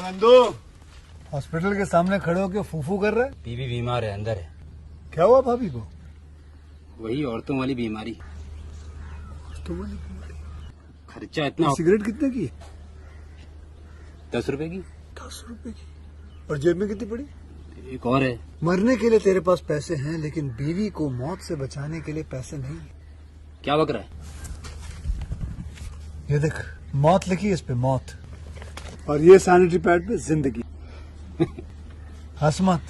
Nandu, hospital के सामने खड़े होकर फूफू कर रहे? बीवी बीमार है, अंदर है। क्या हुआ भाभी को? वही औरतों वाली बीमारी। खर्चा इतना। सिगरेट कितने की? 10 रुपए की। 10 रुपए की। और जेब में कितनी पड़ी? एक और है। मरने के लिए तेरे पास पैसे हैं, लेकिन बीवी को मौत से बचाने के लिए पैसे नहीं है। क्या बक रहा है? ये देख, मौत लिखी है इस पे, मौत। और ये सैनिटरी पैड पे जिंदगी। हंस मत।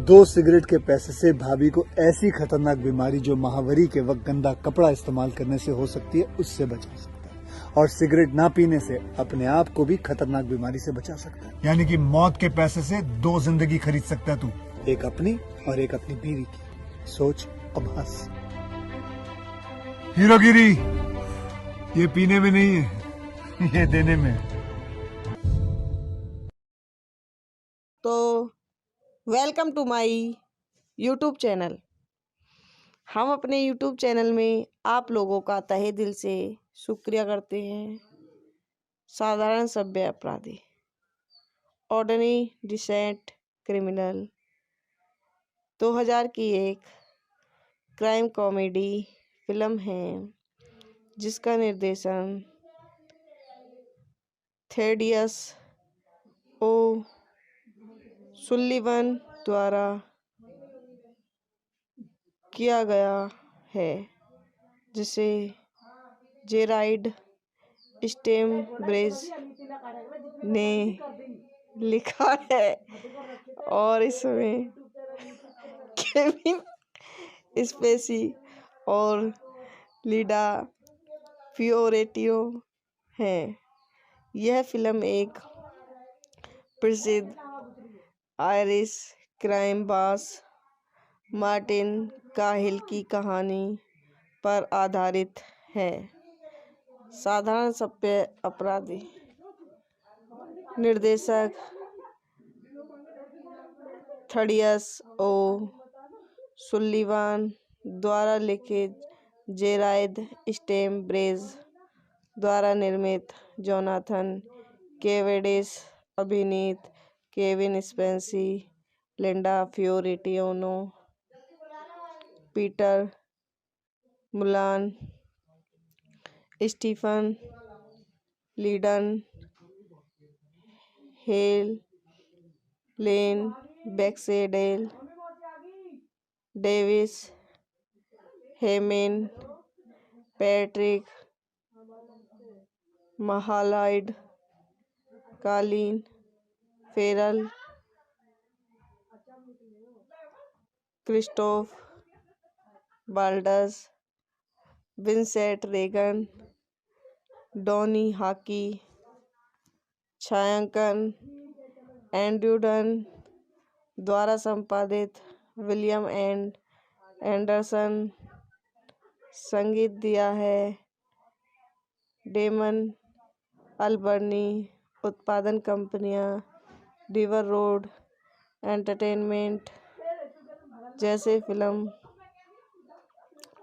2 सिगरेट के पैसे से भाभी को ऐसी खतरनाक बीमारी जो महावरी के वक्त गंदा कपड़ा इस्तेमाल करने से हो सकती है, उससे बचा सकता है। और सिगरेट ना पीने से अपने आप को भी खतरनाक बीमारी से बचा सकता है। यानी कि मौत के पैसे से 2 जिंदगी खरीद सकता है तू, एक अपनी और एक अपनी बीवी की। सोच अब हंस। हीरोगिरी ये पीने में नहीं है, ये देने में है। तो welcome to my YouTube channel. हम अपने यूट्यूब चैनल में आप लोगों का तहे दिल से शुक्रिया करते हैं। साधारण सभ्य अपराधी, ऑर्डिनरी डिसेंट क्रिमिनल 2000 की एक क्राइम कॉमेडी फिल्म है जिसका निर्देशन थेडियस ओ सुल्लिवन द्वारा किया गया है, जिसे जेराइड स्टेमब्रेज ने लिखा है और इसमें केविन स्पेसी और लीडा फियोरेटियो हैं। यह फिल्म एक प्रसिद्ध आयरिश क्राइम बॉस मार्टिन काहिल की कहानी पर आधारित है। साधारण सभ्य अपराधी निर्देशक थेडियस ओ सुल्लिवान द्वारा लिखित, जेराइड स्टेमब्रेज द्वारा निर्मित, जोनाथन केवेडिश अभिनीत, Kevin Spacey, Linda Fiorentino, Peter Mullan, Stephen लीडन, Helen Baxendale Davis, Hayman, Patrick Malahide, Colin Farrell, Christoph Waltz, Vincent Regan, Donnie Hawkey. छायांकन एंड्रयू डन द्वारा संपादित, विलियम एंडरसन। संगीत दिया है डेमन अल्बर्नी। उत्पादन कंपनियां रिवर रोड एंटरटेनमेंट जैसे film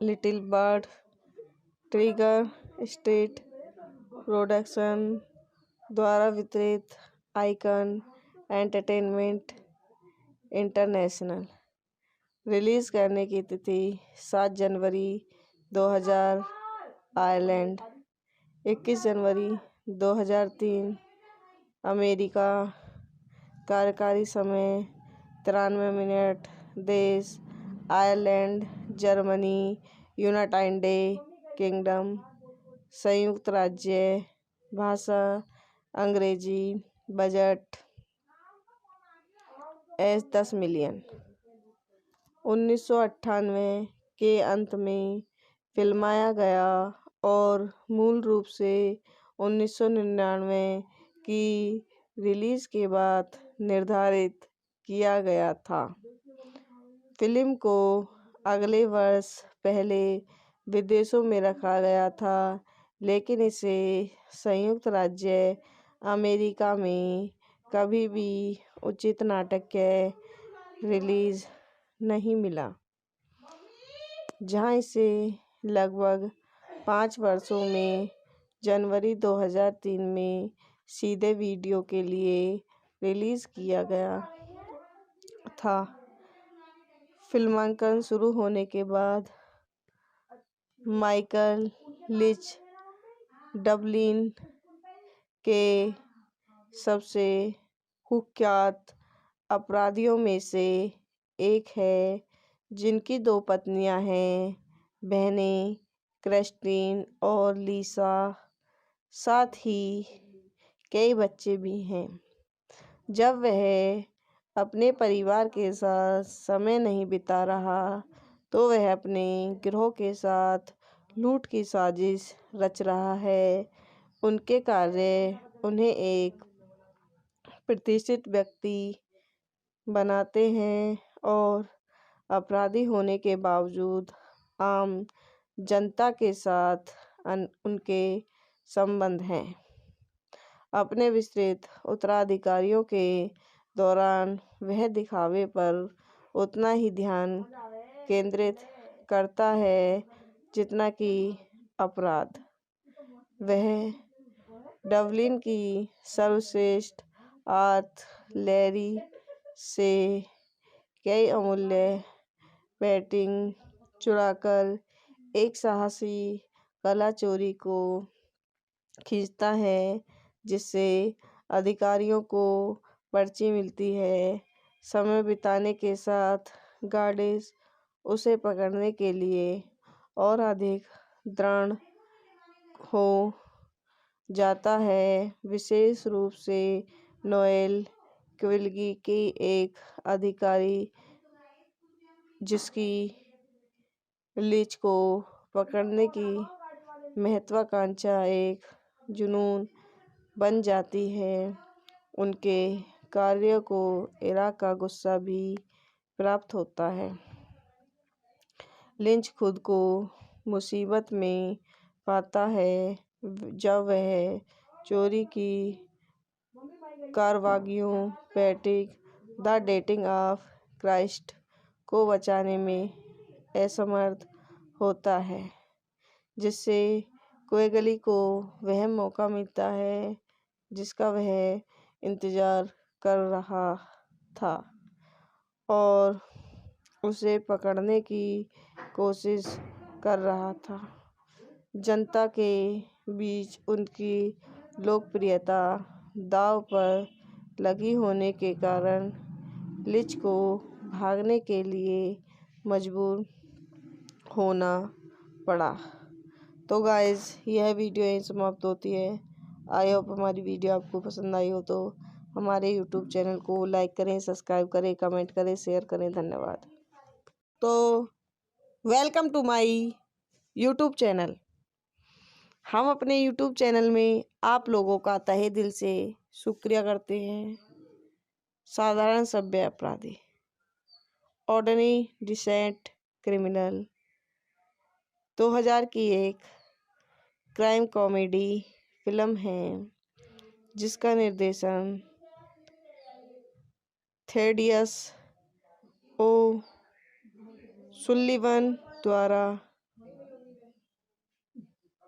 little bird, trigger street production द्वारा वितरित, आइकन एंटरटेनमेंट इंटरनेशनल। रिलीज करने की तिथि 7 जनवरी 2000 आयरलैंड, 21 जनवरी 2003 अमेरिका। कार्यकारी समय 93 मिनट। देश आयरलैंड, जर्मनी, यूनाइटेड किंगडम, संयुक्त राज्य। भाषा अंग्रेजी। Budget 10 million. 1998 के अंत में फिल्माया गया और मूल रूप से 1999 की रिलीज के बाद निर्धारित किया गया था। फिल्म को अगले वर्ष पहले विदेशों में रखा गया था, लेकिन इसे संयुक्त राज्य अमेरिका में कभी भी उचित नाटकीय रिलीज नहीं मिला, जहां इसे लगभग 5 वर्षों में जनवरी 2003 में सीधे वीडियो के लिए रिलीज किया गया था। फिल्मांकन शुरू होने के बाद माइकल लिच डबलिन के सबसे कुख्यात अपराधियों में से एक है, जिनकी 2 पत्नियां हैं, बहनें क्रिस्टीन और लिसा, साथ ही कई बच्चे भी हैं। जब वह अपने परिवार के साथ समय नहीं बिता रहा तो वह अपने गिरोह के साथ लूट की साजिश रच रहा है। उनके कार्य उन्हें एक प्रतिष्ठित व्यक्ति बनाते हैं और अपराधी होने के बावजूद आम जनता के साथ उनके संबंध हैं। अपने विस्तृत उत्तराधिकारियों के दौरान वह दिखावे पर उतना ही ध्यान केंद्रित करता है जितना कि अपराध। वह डबलिन की सर्वश्रेष्ठ आर्टिलरी से कई अमूल्य पेंटिंग चुराकर एक साहसी कला चोरी को खींचता है, जिससे अधिकारियों को पर्ची मिलती है। समय बिताने के साथ गार्डिस उसे पकड़ने के लिए और अधिक दृढ़ हो जाता है, विशेष रूप से नोएल क्विल्गी की एक अधिकारी जिसकी लिच को पकड़ने की महत्वाकांक्षा एक जुनून बन जाती है। उनके कार्य को इराक का गुस्सा भी प्राप्त होता है। लिंच खुद को मुसीबत में पाता है जब वह चोरी की कार्रवाइयों Patrick the dating of Christ को बचाने में असमर्थ होता है, जिससे क्विगली को वह मौका मिलता है जिसका वह इंतजार कर रहा था और उसे पकड़ने की कोशिश कर रहा था। जनता के बीच उनकी लोकप्रियता दांव पर लगी होने के कारण लिच को भागने के लिए मजबूर होना पड़ा। तो गाइस, यह वीडियो यहीं समाप्त होती है। आई होप हमारी वीडियो आपको पसंद आई हो तो हमारे यूट्यूब चैनल को लाइक करें, सब्सक्राइब करें, कमेंट करें, शेयर करें। धन्यवाद। तो welcome to my YouTube channel. हम अपने यूट्यूब चैनल में आप लोगों का तहे दिल से शुक्रिया करते हैं। साधारण सभ्य अपराधी, ऑर्डिनरी डिसेंट क्रिमिनल 2000 की एक क्राइम कॉमेडी फिल्म है जिसका निर्देशन थेडियस ओ सुल्लिवन द्वारा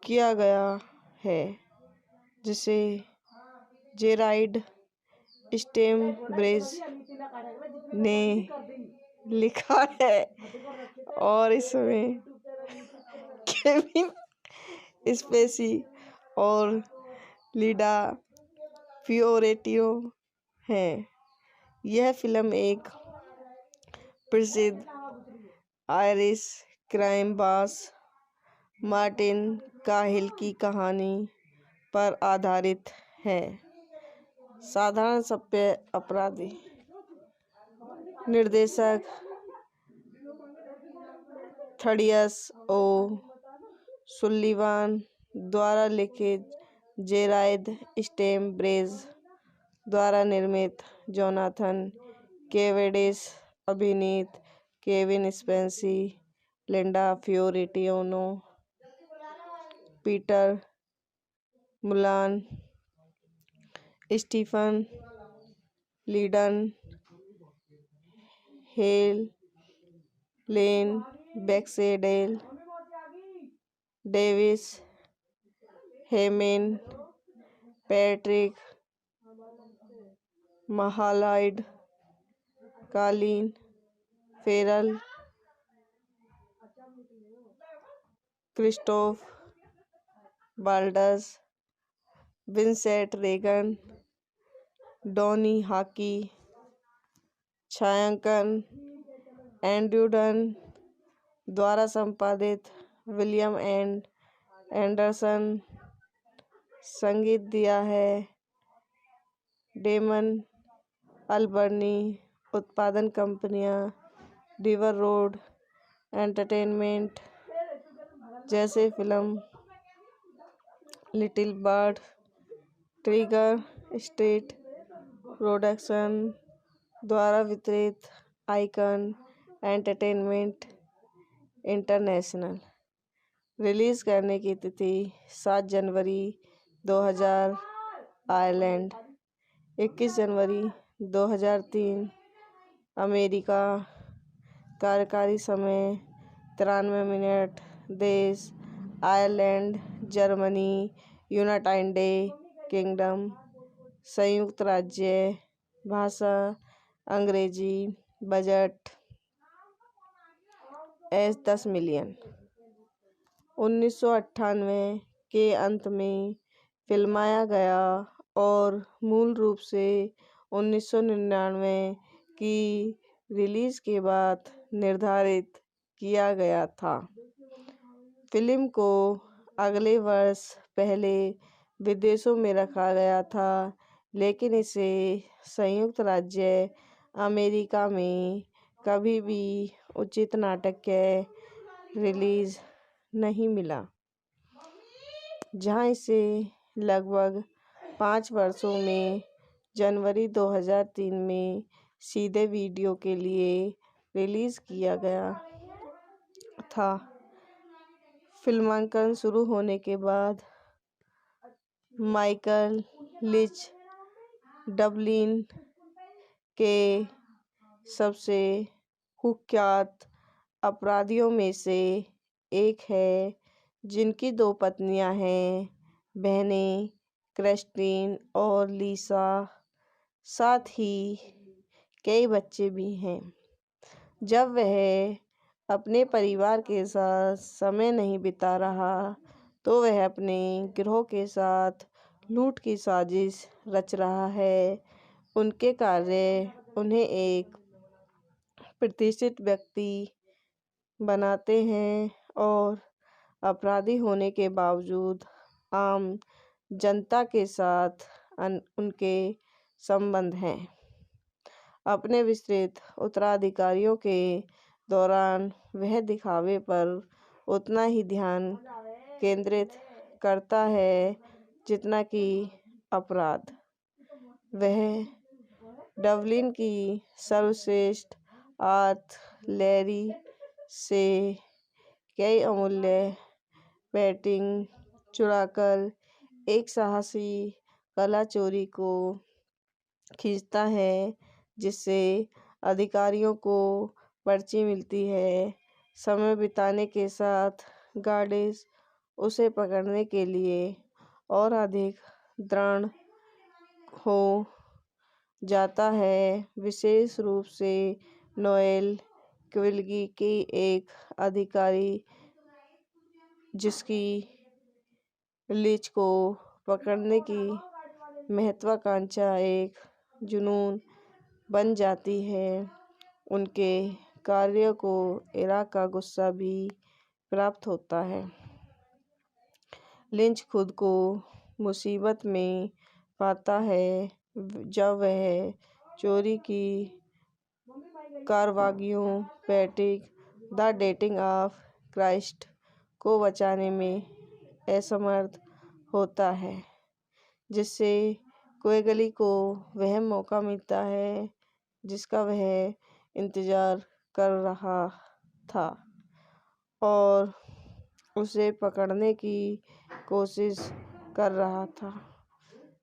किया गया है, जिसे जेराइड स्टेमब्रेज ने लिखा है और इसमें केविन स्पेसी और लिडा फियोरेटियो हैं। यह फिल्म एक प्रसिद्ध आयरिश क्राइम बॉस मार्टिन काहिल की कहानी पर आधारित है। साधारण सभ्य अपराधी निर्देशक थेडियस ओ सुल्लिवान द्वारा लिखित, जेराइड स्टेमब्रेज द्वारा निर्मित, जोनाथन केवेडिश अभिनीत, Kevin Spacey, Linda Fiorentino, Peter Mullan, Stephen लीडन, Helen Baxendale Davis, Hayman, Patrick Malahide, Colin, Farrell, Christoph Waltz, Vincent Regan, Donnie Hawkey, छायांकन एंड्रयू डन द्वारा संपादित विलियम एंडरसन। संगीत दिया है डेमन अल्बर्नी। उत्पादन कंपनियां रिवर रोड एंटरटेनमेंट जैसे film little bird, trigger state production द्वारा वितरित आइकन एंटरटेनमेंट इंटरनेशनल। रिलीज करने की तिथि 7 जनवरी 2000 आयरलैंड, 21 जनवरी 2003 अमेरिका। कार्यकारी समय 93 मिनट। देश आयरलैंड, जर्मनी, यूनाइटेड किंगडम, संयुक्त राज्य। भाषा अंग्रेजी। Budget 10 million. 1998 के अंत में फिल्माया गया और मूल रूप से 1999 की रिलीज के बाद निर्धारित किया गया था। फिल्म को अगले वर्ष पहले विदेशों में रखा गया था, लेकिन इसे संयुक्त राज्य अमेरिका में कभी भी उचित नाटकीय रिलीज नहीं मिला, जहां इसे लगभग 5 वर्षों में जनवरी 2003 में सीधे वीडियो के लिए रिलीज किया गया था। फिल्मांकन शुरू होने के बाद माइकल लिच डबलिन के सबसे कुख्यात अपराधियों में से एक है, जिनकी 2 पत्नियां हैं, बहनें क्रिस्टीन और लिसा, साथ ही कई बच्चे भी हैं। जब वह अपने परिवार के साथ समय नहीं बिता रहा, तो वह अपने गिरोह के साथ लूट की साजिश रच रहा है। उनके कार्य उन्हें एक प्रतिष्ठित व्यक्ति बनाते हैं और अपराधी होने के बावजूद आम जनता के साथ उनके संबंध हैं। अपने विस्तृत उत्तराधिकारियों के दौरान वह दिखावे पर उतना ही ध्यान केंद्रित करता है जितना कि अपराध। वह डबलिन की सर्वश्रेष्ठ आर्टिलरी से कई अमूल्य पेंटिंग चुराकर एक साहसी कला चोरी को खींचता है, जिससे अधिकारियों को पर्ची मिलती है। समय बिताने के साथ गार्डिस उसे पकड़ने के लिए और अधिक दृढ़ हो जाता है, विशेष रूप से नोएल क्विल्गी की एक अधिकारी, जिसकी लिच को पकड़ने की महत्वाकांक्षा एक जुनून बन जाती है। उनके कार्य को इराक का गुस्सा भी प्राप्त होता है। लिंच खुद को मुसीबत में पाता है जब वह चोरी की कार्रवाइयों Patrick the dating of Christ को बचाने में असमर्थ होता है, जिससे क्विग्ली को वह मौका मिलता है जिसका वह इंतजार कर रहा था और उसे पकड़ने की कोशिश कर रहा था।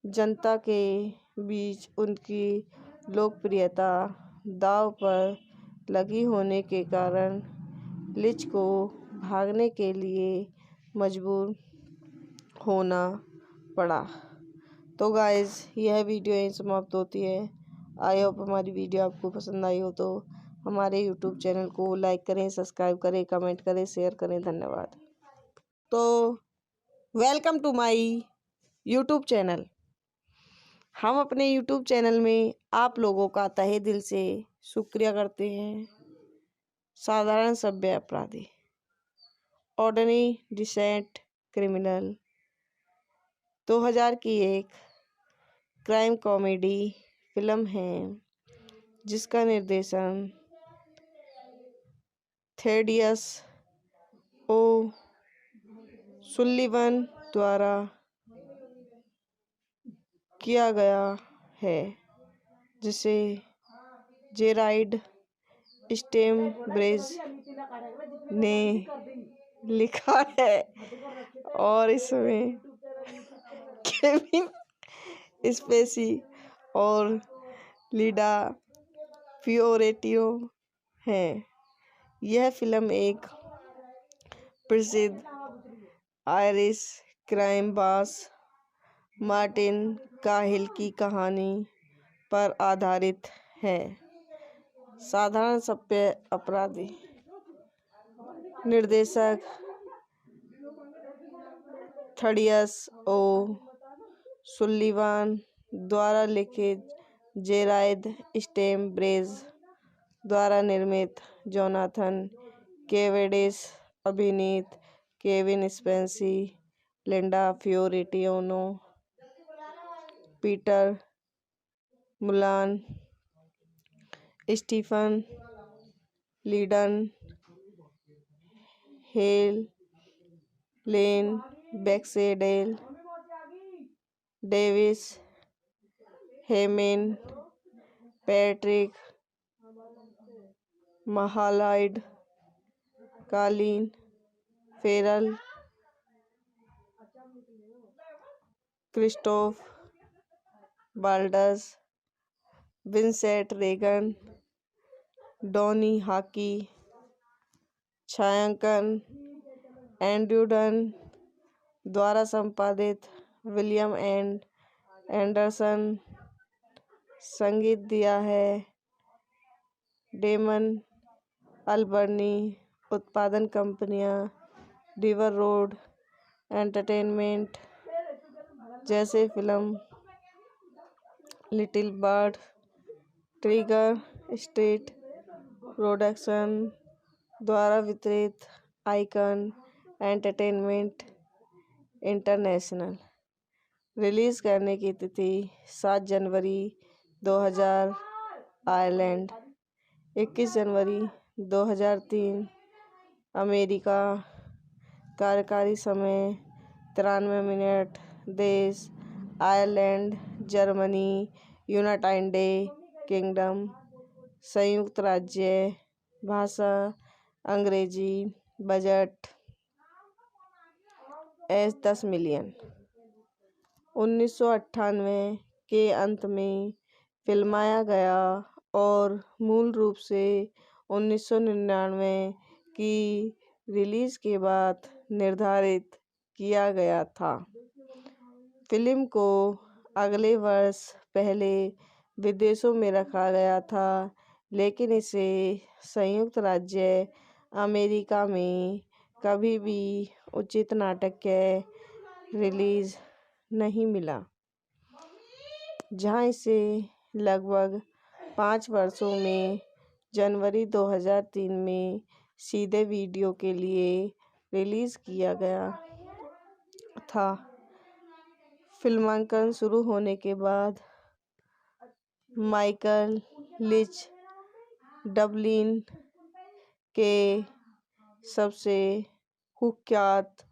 जनता के बीच उनकी लोकप्रियता दांव पर लगी होने के कारण लिच को भागने के लिए मजबूर होना पड़ा। तो गाइस, यह वीडियो यहीं समाप्त होती है। आई होप हमारी वीडियो आपको पसंद आई हो तो हमारे यूट्यूब चैनल को लाइक करें, सब्सक्राइब करें, कमेंट करें, शेयर करें। धन्यवाद। तो welcome to my YouTube channel. हम अपने यूट्यूब चैनल में आप लोगों का तहे दिल से शुक्रिया करते हैं। साधारण सभ्य अपराधी, ऑर्डिनरी डिसेंट क्रिमिनल 2000 की एक क्राइम कॉमेडी फिल्म है जिसका निर्देशन थेडियस ओ सुल्लिवन द्वारा किया गया है, जिसे जेराइड स्टेमब्रेज ने लिखा है और इसमें केविन स्पेसी और लीडा फियोरेटियो हैं। यह फिल्म एक प्रसिद्ध आयरिश क्राइम बॉस मार्टिन काहिल की कहानी पर आधारित है। साधारण सभ्य अपराधी निर्देशक थेडियस ओ सुल्लिवान द्वारा लिखित, जेराइड स्टेमब्रेज द्वारा निर्मित, जोनाथन केवेडिश अभिनीत, Kevin Spacey, Linda Fiorentino, Peter Mullan, Stephen लीडन, Helen Baxendale Davis, Hayman, Patrick Malahide, Colin Farrell, Christoph Waltz, Vincent Regan, Donnie Hawkey, छायांकन एंड्रयू डन द्वारा संपादित, विलियम एंडरसन संगीत दिया है, डेमन अल्बर्नी, उत्पादन कंपनियां रिवर रोड एंटरटेनमेंट जैसे film little bird, trigger street production द्वारा वितरित, आइकन एंटरटेनमेंट इंटरनेशनल। रिलीज करने की तिथि 7 जनवरी 2000 आयरलैंड, 21 जनवरी 2003 अमेरिका, कार्यकारी समय 93 मिनट, देश आयरलैंड, जर्मनी, यूनाइटेड किंगडम, संयुक्त राज्य, भाषा अंग्रेजी, बजट 10 मिलियन। 1998 के अंत में फिल्माया गया और मूल रूप से 1999 की रिलीज के बाद निर्धारित किया गया था। फिल्म को अगले वर्ष पहले विदेशों में रखा गया था, लेकिन इसे संयुक्त राज्य अमेरिका में कभी भी उचित नाटकीय रिलीज नहीं मिला, जहां इसे लगभग 5 वर्षों में जनवरी 2003 में सीधे वीडियो के लिए रिलीज किया गया था। फिल्मांकन शुरू होने के बाद माइकल लिच डबलिन के सबसे कुख्यात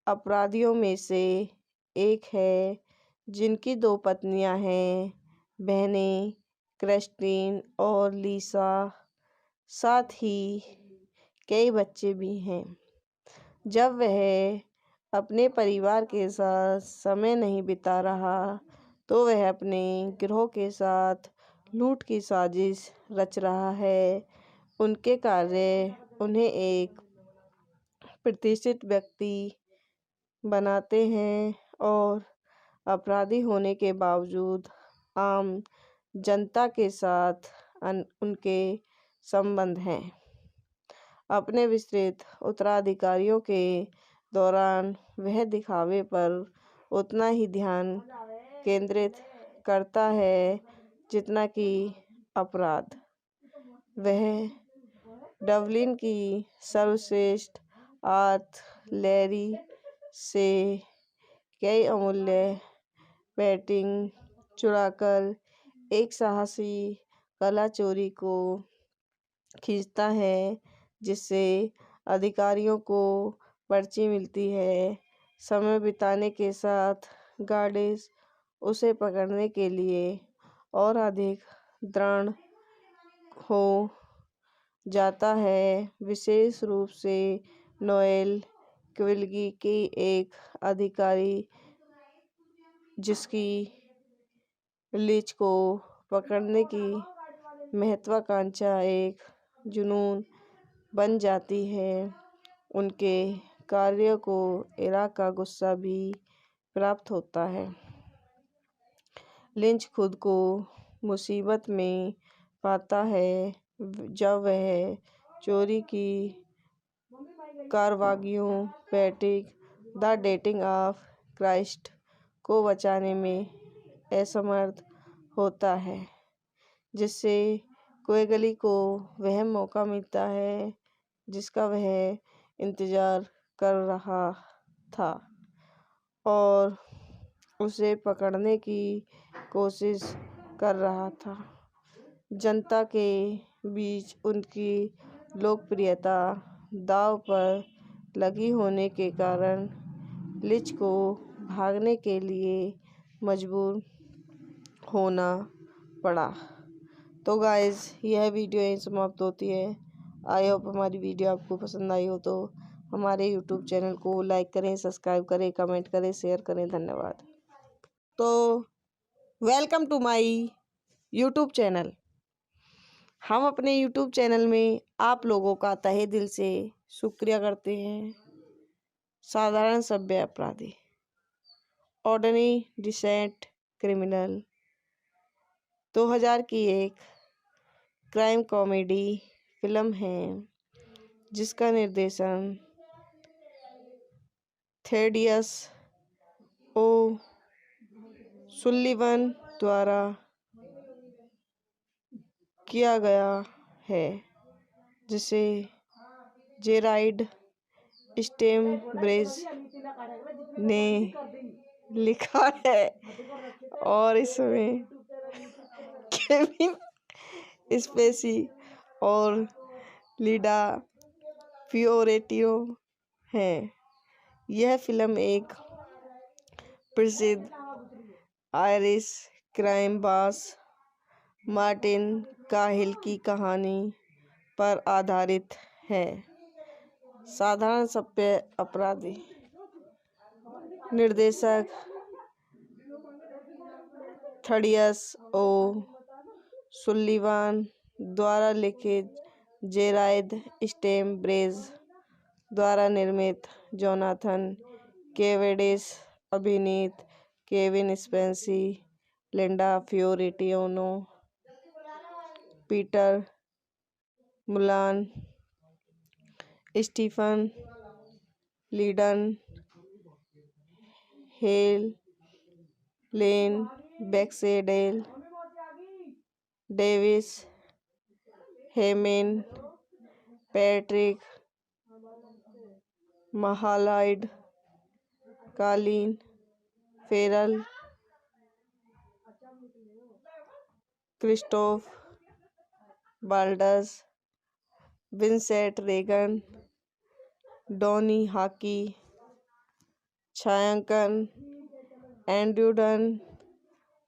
अपराधियों में से एक है, जिनकी 2 पत्नियां हैं, बहनें क्रिस्टीन और लिसा, साथ ही कई बच्चे भी हैं। जब वह अपने परिवार के साथ समय नहीं बिता रहा तो वह अपने गिरोह के साथ लूट की साजिश रच रहा है। उनके कार्य उन्हें एक प्रतिष्ठित व्यक्ति बनाते हैं और अपराधी होने के बावजूद आम जनता के साथ उनके संबंध हैं। अपने विस्तृत उत्तराधिकारियों के दौरान वह दिखावे पर उतना ही ध्यान केंद्रित करता है जितना कि अपराध। वह डबलिन की सर्वश्रेष्ठ आर्टिलरी से कई अमूल्य पेंटिंग चुराकर एक साहसी कला चोरी को खींचता है, जिससे अधिकारियों को पर्ची मिलती है। समय बिताने के साथ गार्डिस उसे पकड़ने के लिए और अधिक दृढ़ हो जाता है, विशेष रूप से नोएल क्विल्गी की एक अधिकारी जिसकी लिच को पकड़ने की महत्वाकांक्षा एक जुनून बन जाती है। उनके कार्य को इराक का गुस्सा भी प्राप्त होता है। लिंच खुद को मुसीबत में पाता है जब वह चोरी की कारवागियों Patrick the dating of Christ को बचाने में असमर्थ होता है, जिससे क्वेगली को वह मौका मिलता है जिसका वह इंतजार कर रहा था और उसे पकड़ने की कोशिश कर रहा था। जनता के बीच उनकी लोकप्रियता दांव पर लगी होने के कारण लिच को भागने के लिए मजबूर होना पड़ा। तो गाइस, यह वीडियो यहीं समाप्त होती है। आई होप हमारी वीडियो आपको पसंद आई हो तो हमारे यूट्यूब चैनल को लाइक करें, सब्सक्राइब करें, कमेंट करें, शेयर करें। धन्यवाद। तो welcome to my YouTube channel. हम अपने यूट्यूब चैनल में आप लोगों का तहे दिल से शुक्रिया करते हैं। साधारण सभ्य अपराधी, ऑर्डिनरी डिसेंट क्रिमिनल 2000 की एक क्राइम कॉमेडी फिल्म है जिसका निर्देशन थेडियस ओ सुल्लिवन द्वारा किया गया है, जिसे जेराइड स्टेमब्रेज ने लिखा है और इसमें केविन स्पेसी और लिडा फियोरेटियो हैं। यह फिल्म एक प्रसिद्ध आयरिश क्राइम बॉस मार्टिन काहिल की कहानी पर आधारित है। साधारण सभ्य अपराधी, निर्देशक थेडियस ओ सुल्लिवान द्वारा लिखित, जेराइड स्टेमब्रेज द्वारा निर्मित, जोनाथन केवेडिश अभिनीत, Kevin Spacey, Linda Fiorentino, Peter Mullan, Stephen लीडन, Helen Baxendale Davis, Hayman, Patrick Malahide, Colin Farrell, Christoph Waltz, Vincent Regan, Donnie Hawkey, छायांकन एंड्रयू डन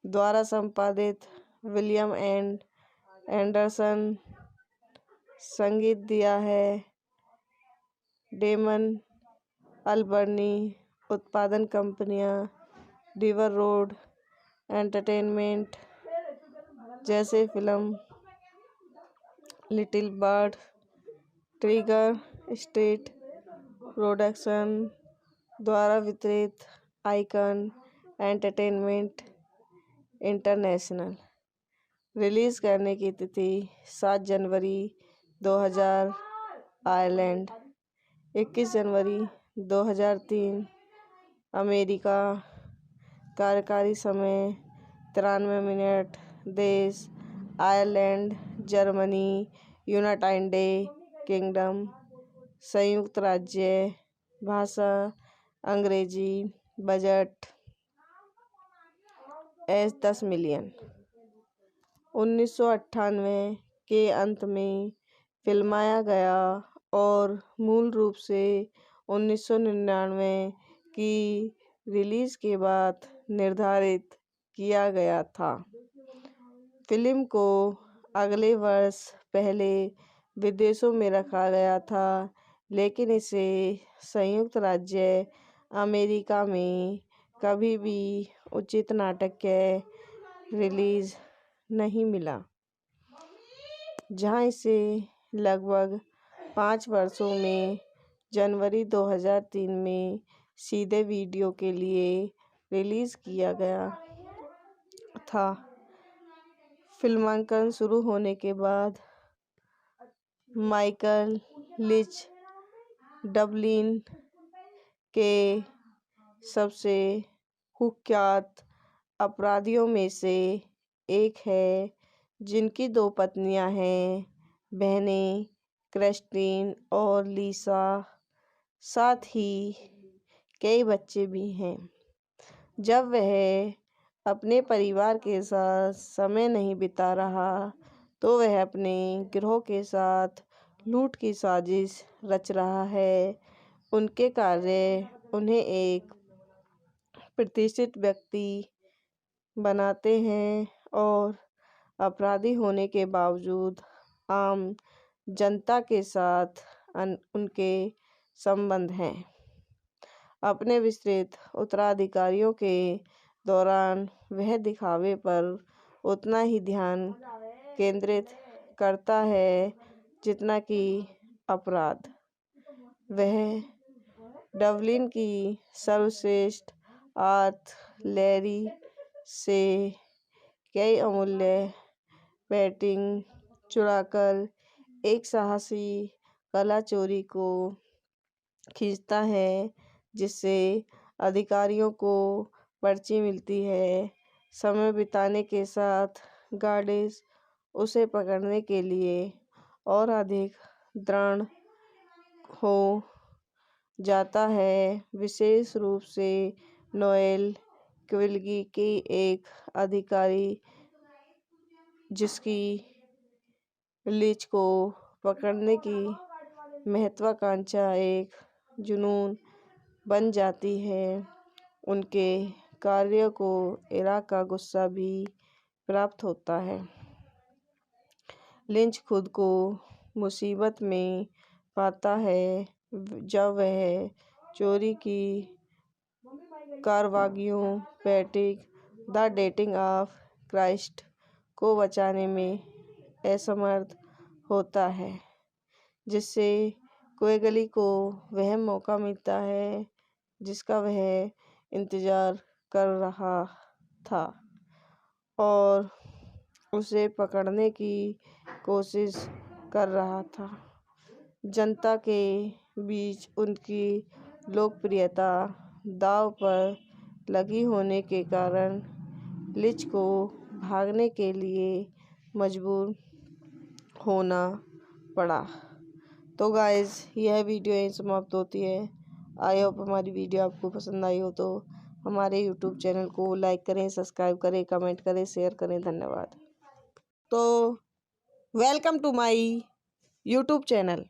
द्वारा संपादित, विलियम एंडरसन संगीत दिया है, डेमन अल्बर्नी, उत्पादन कंपनियां रिवर रोड एंटरटेनमेंट जैसे film little bird, trigger street production द्वारा वितरित, आइकन एंटरटेनमेंट इंटरनेशनल रिलीज़ करने की तिथि 7 जनवरी 2000 आयरलैंड, 21 जनवरी 2003 अमेरिका, कार्यकारी समय 93 मिनट, देश आयरलैंड, जर्मनी, यूनाइटेड किंगडम, संयुक्त राज्य, भाषा अंग्रेजी, बजट 10 मिलियन। 1998 के अंत में फिल्माया गया और मूल रूप से 1999 की रिलीज के बाद निर्धारित किया गया था। फिल्म को अगले वर्ष पहले विदेशों में रखा गया था, लेकिन इसे संयुक्त राज्य अमेरिका में कभी भी उचित नाटकीय रिलीज नहीं मिला, जहां इसे लगभग 5 वर्षों में जनवरी 2003 में सीधे वीडियो के लिए रिलीज किया गया था। फिल्मांकन शुरू होने के बाद माइकल लिच डबलिन के सबसे कुख्यात अपराधियों में से एक है, जिनकी 2 पत्नियां हैं, बहनें क्रिस्टीन और लिसा, साथ ही कई बच्चे भी हैं। जब वह अपने परिवार के साथ समय नहीं बिता रहा तो वह अपने गिरोह के साथ लूट की साजिश रच रहा है। उनके कार्य उन्हें एक प्रतिष्ठित व्यक्ति बनाते हैं और अपराधी होने के बावजूद आम जनता के साथ उनके संबंध हैं। अपने विस्तृत उत्तराधिकारियों के दौरान वह दिखावे पर उतना ही ध्यान केंद्रित करता है जितना कि अपराध। वह डबलिन की सर्वश्रेष्ठ आर्टिलरी से कई अमूल्य पेंटिंग चुराकर एक साहसी कला चोरी को खींचता है, जिससे अधिकारियों को पर्ची मिलती है। समय बिताने के साथ गार्डिस उसे पकड़ने के लिए और अधिक दृढ़ हो जाता है, विशेष रूप से नोएल क्विल्गी की एक अधिकारी जिसकी लिच को पकड़ने की महत्वाकांक्षा एक जुनून बन जाती है। उनके कार्य को इराक का गुस्सा भी प्राप्त होता है। लिंच खुद को मुसीबत में पाता है जब वह चोरी की कारवाइयों Patrick the dating of Christ को बचाने में असमर्थ होता है, जिससे क्विग्ली को वह मौका मिलता है जिसका वह इंतजार कर रहा था और उसे पकड़ने की कोशिश कर रहा था। जनता के बीच उनकी लोकप्रियता दांव पर लगी होने के कारण लिच को भागने के लिए मजबूर होना पड़ा। तो गाइस, यह वीडियो यहीं समाप्त होती है। आई होप हमारी वीडियो आपको पसंद आई हो तो हमारे यूट्यूब चैनल को लाइक करें, सब्सक्राइब करें, कमेंट करें, शेयर करें। धन्यवाद। तो welcome to my YouTube channel.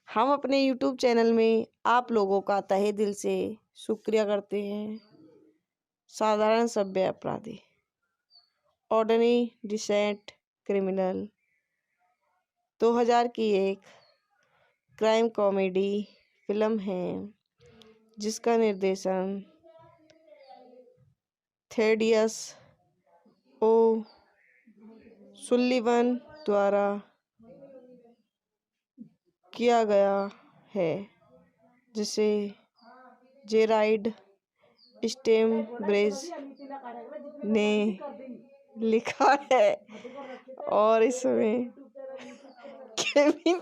हम अपने यूट्यूब चैनल में आप लोगों का तहे दिल से शुक्रिया करते हैं। साधारण सभ्य अपराधी, ऑर्डिनरी डिसेंट क्रिमिनल 2000 की एक क्राइम कॉमेडी फिल्म है जिसका निर्देशन थेडियस ओ सुल्लिवन द्वारा किया गया है, जिसे जेराइड स्टेमब्रिज ने लिखा है और इसमें केविन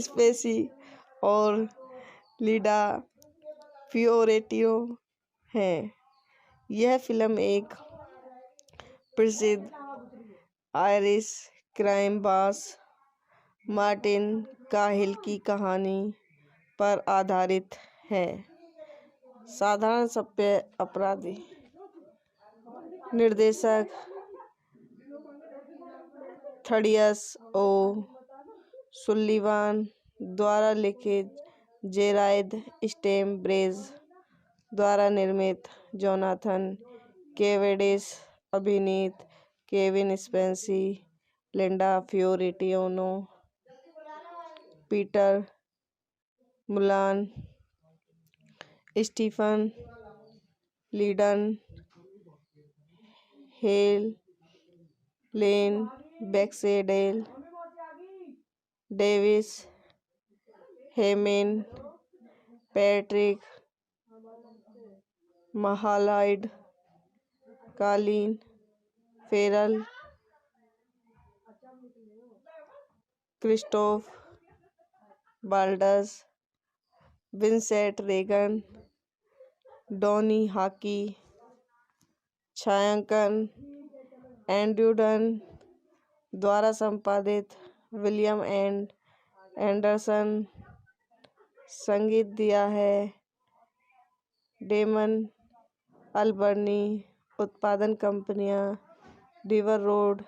स्पेसी और लीडा फियोरेटियो हैं। यह फिल्म एक प्रसिद्ध आयरिश क्राइम बॉस मार्टिन काहिल की कहानी पर आधारित है। साधारण सभ्य अपराधी। निर्देशक थडियस ओ सुल्लिवान द्वारा लिखित, जेराइड स्टेमब्रेज द्वारा निर्मित, जोनाथन केवेडिश अभिनीत, Kevin Spacey, Linda Fiorentino, Peter Mullan, Stephen लीडन, Helen Baxendale Davis, Hayman, Patrick Malahide, Colin Farrell, Christoph Waltz, Vincent Regan, Donnie Hawkey. छायांकन एंड्रयू डन द्वारा संपादित, विलियम एंडरसन। संगीत दिया है डेमन अल्बर्नी। उत्पादन कंपनियां रिवर रोड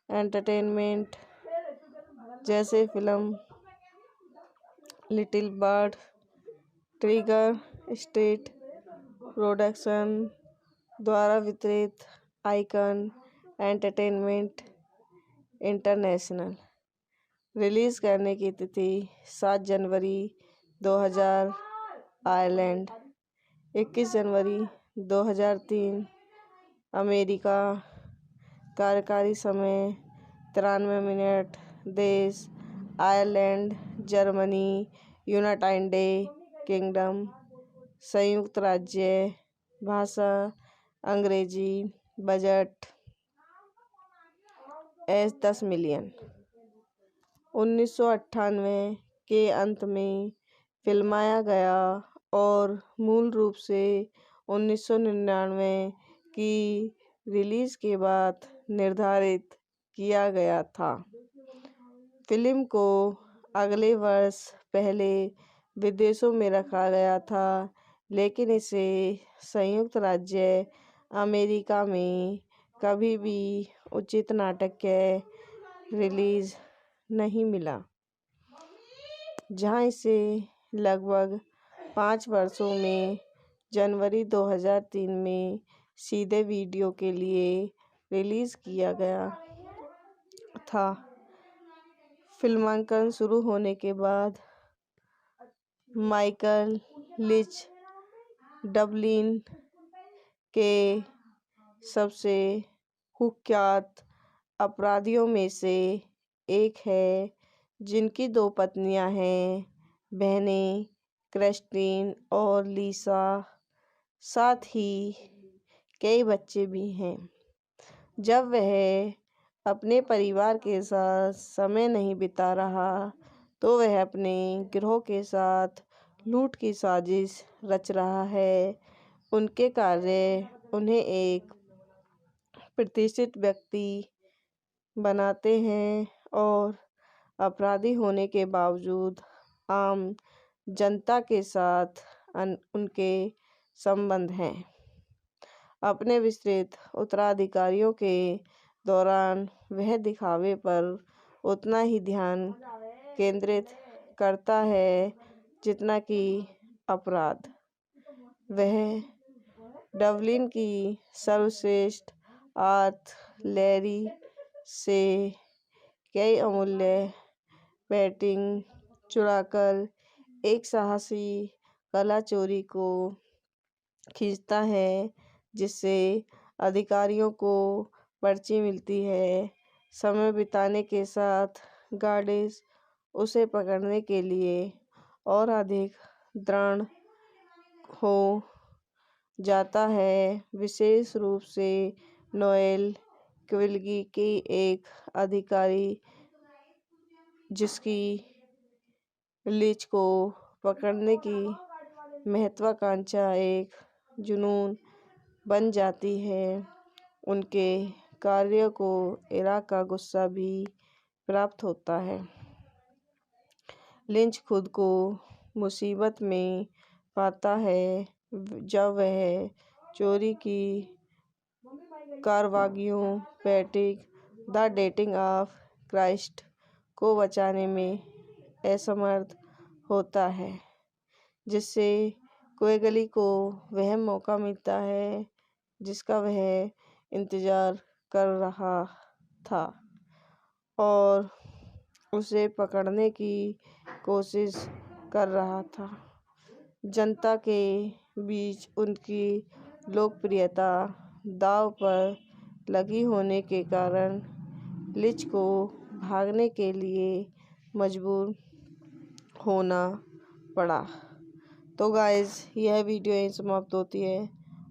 एंटरटेनमेंट जैसे film little bird, trigger state production द्वारा वितरित, आइकन एंटरटेनमेंट इंटरनेशनल। रिलीज करने की तिथि 7 जनवरी 2000 आयरलैंड, 21 जनवरी 2003 अमेरिका। कार्यकारी समय 93 मिनट। देश आयरलैंड, जर्मनी, यूनाइटेड किंगडम, संयुक्त राज्य। भाषा अंग्रेजी। Budget 10 million. 1998 के अंत में फिल्माया गया और मूल रूप से 1999 की रिलीज के बाद निर्धारित किया गया था। फिल्म को अगले वर्ष पहले विदेशों में रखा गया था, लेकिन इसे संयुक्त राज्य अमेरिका में कभी भी उचित नाटकीय रिलीज नहीं मिला, जहां इसे लगभग 5 वर्षों में जनवरी 2003 में सीधे वीडियो के लिए रिलीज किया गया था। फिल्मांकन शुरू होने के बाद माइकल लिच डबलिन के सबसे कुख्यात अपराधियों में से एक है, जिनकी 2 पत्नियां हैं, बहनें क्रिस्टीन और लिसा, साथ ही कई बच्चे भी हैं। जब वह अपने परिवार के साथ समय नहीं बिता रहा, तो वह अपने गिरोह के साथ लूट की साजिश रच रहा है। उनके कार्य उन्हें एक प्रतिष्ठित व्यक्ति बनाते हैं और अपराधी होने के बावजूद आम जनता के साथ उनके संबंध हैं। अपने विस्तृत उत्तराधिकारियों के दौरान वह दिखावे पर उतना ही ध्यान केंद्रित करता है जितना कि अपराध। वह डबलिन की सर्वश्रेष्ठ आर्टिलरी से कई अमूल्य पेंटिंग चुराकर एक साहसी कला चोरी को खींचता है, जिससे अधिकारियों को पर्ची मिलती है। समय बिताने के साथ गार्डिस उसे पकड़ने के लिए और अधिक दृढ़ हो जाता है, विशेष रूप से नोएल क्विल्गी की एक अधिकारी जिसकी लिंच को पकड़ने की महत्वाकांक्षा एक जुनून बन जाती है। उनके कार्य को इराक का गुस्सा भी प्राप्त होता है। लिंच खुद को मुसीबत में पाता है जब वह चोरी की कारवागियों Patrick the dating of Christ को बचाने में असमर्थ होता है, जिससे क्विग्ली को वह मौका मिलता है जिसका वह इंतजार कर रहा था और उसे पकड़ने की कोशिश कर रहा था। जनता के बीच उनकी लोकप्रियता दांव पर लगी होने के कारण लिंच को भागने के लिए मजबूर होना पड़ा। तो गाइस, यह वीडियो यहीं समाप्त होती है।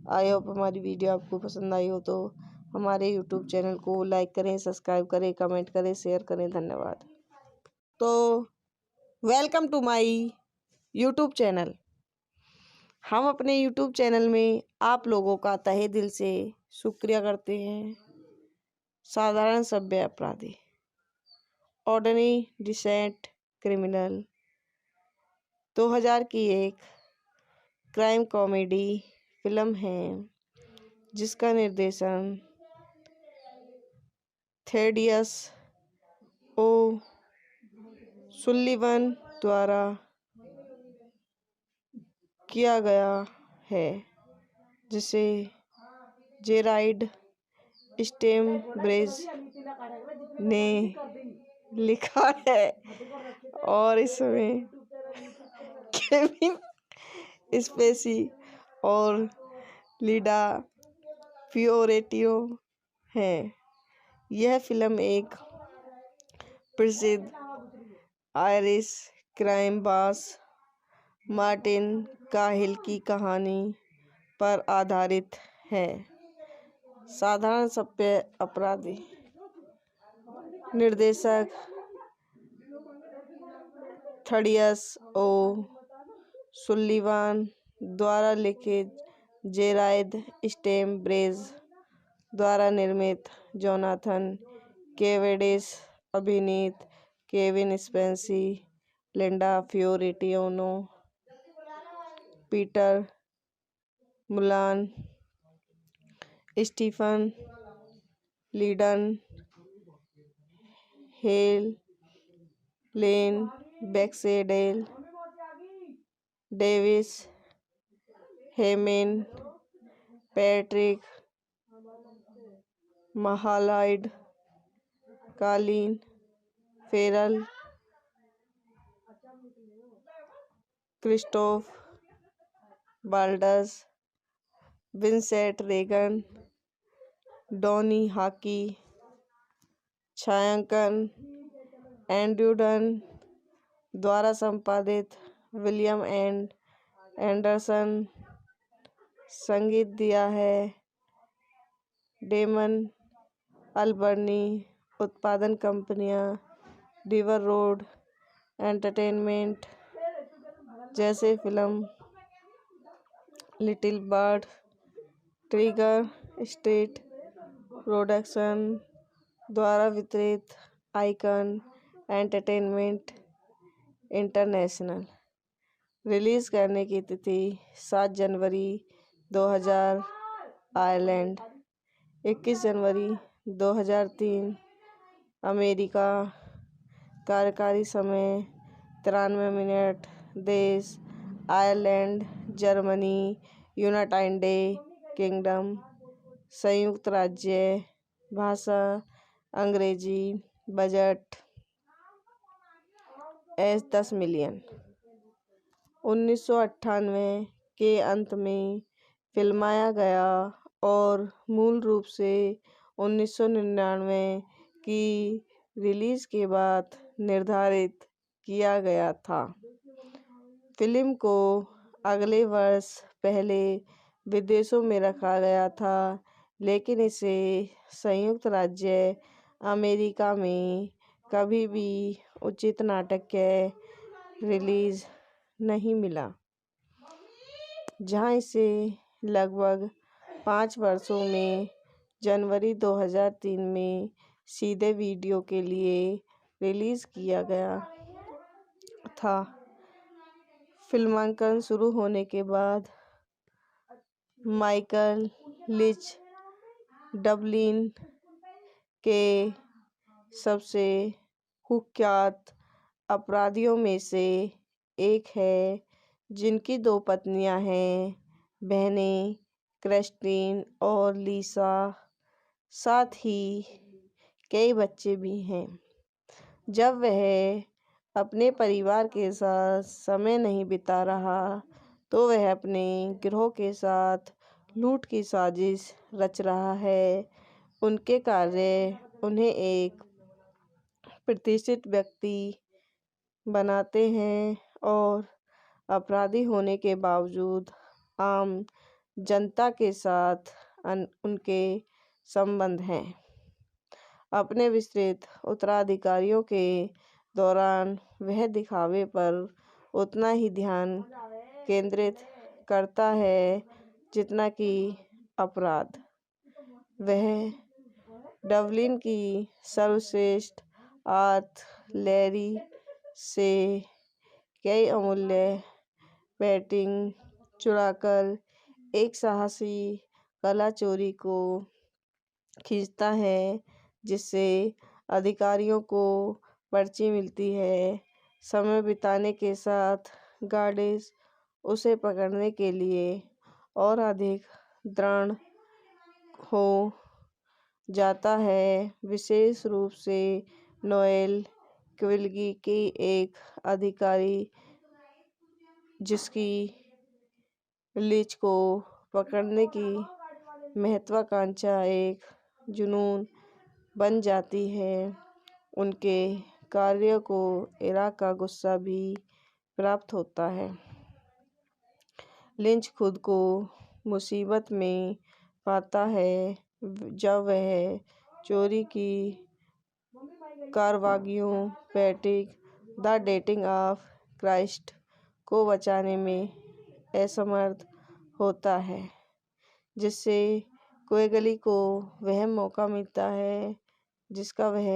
आई होप हमारी वीडियो आपको पसंद आई हो तो हमारे यूट्यूब चैनल को लाइक करें, सब्सक्राइब करें, कमेंट करें, शेयर करें। धन्यवाद। तो welcome to my YouTube channel. हम अपने यूट्यूब चैनल में आप लोगों का तहे दिल से शुक्रिया करते हैं। साधारण सभ्य अपराधी, ऑर्डिनरी डिसेंट क्रिमिनल 2000 की एक क्राइम कॉमेडी फिल्म है जिसका निर्देशन थेडियस ओ सुल्लिवन द्वारा किया गया है, जिसे जेराइड स्टेमब्रेज ने लिखा है और इसमें केविन स्पेसी और लिडा फियोरेटियो हैं। यह फिल्म एक प्रसिद्ध आयरिश क्राइम बॉस मार्टिन काहिल की कहानी पर आधारित है। साधारण सभ्य अपराधी निर्देशक थेडियस ओ सुल्लिवान द्वारा लिखित, जेराइड स्टेमब्रेज द्वारा निर्मित, जोनाथन केवेडिश अभिनीत, Kevin Spacey, Linda Fiorentino, Peter Mullan, Stephen लीडन, Helen Baxendale Davis, Hayman, Patrick Malahide, Colin Farrell, Christoph Waltz, Vincent Regan, Donnie Hawkey, छायांकन एंड्रयू डन द्वारा संपादित, विलियम एंडरसन संगीत दिया है, डेमन अल्बर्नी, उत्पादन कंपनियां रिवर रोड एंटरटेनमेंट जैसे film little bird, trigger state production द्वारा वितरित, आइकन एंटरटेनमेंट इंटरनेशनल। रिलीज करने की तिथि 7 जनवरी 2000 आयरलैंड, 21 जनवरी 2003 अमेरिका, कार्यकारी समय 93 मिनट, देश आयरलैंड, जर्मनी, यूनाइटेड किंगडम, संयुक्त राज्य, भाषा अंग्रेजी, बजट 10 मिलियन। 1998 के अंत में फिल्माया गया और मूल रूप से 1999 की रिलीज के बाद निर्धारित किया गया था। फिल्म को अगले वर्ष पहले विदेशों में रखा गया था, लेकिन इसे संयुक्त राज्य अमेरिका में कभी भी उचित नाटक के रिलीज नहीं मिला, जहां इसे लगभग 5 वर्षों में जनवरी 2003 में सीधे वीडियो के लिए रिलीज किया गया था। फिल्मांकन शुरू होने के बाद माइकल लिच डबलिन के सबसे कुख्यात अपराधियों में से एक है, जिनकी 2 पत्नियां हैं, बहनें क्रिस्टीन और लिसा, साथ ही कई बच्चे भी हैं। जब वह अपने परिवार के साथ समय नहीं बिता रहा तो वह अपने गिरोह के साथ लूट की साजिश रच रहा है। उनके कार्य उन्हें एक प्रतिष्ठित व्यक्ति बनाते हैं और अपराधी होने के बावजूद आम जनता के साथ उनके संबंध हैं। अपने विस्तृत उत्तराधिकारियों के दौरान वह दिखावे पर उतना ही ध्यान केंद्रित करता है जितना कि अपराध। वह डबलिन की सर्वश्रेष्ठ आर्टिलरी से कई अमूल्य पेंटिंग चुराकर एक साहसी कला चोरी को खींचता है, जिससे अधिकारियों को पर्ची मिलती है। समय बिताने के साथ गार्डिस उसे पकड़ने के लिए और अधिक दृढ़ हो जाता है, विशेष रूप से नोएल क्विल्गी की एक अधिकारी जिसकी लिच को पकड़ने की महत्वाकांक्षा एक जुनून बन जाती है। उनके कार्यों को इराक का गुस्सा भी प्राप्त होता है। लिंच खुद को मुसीबत में पाता है जब वह चोरी की कार्रवाइयों Patrick the dating of Christ को बचाने में असमर्थ होता है, जिससे क्विग्ली को वह मौका मिलता है जिसका वह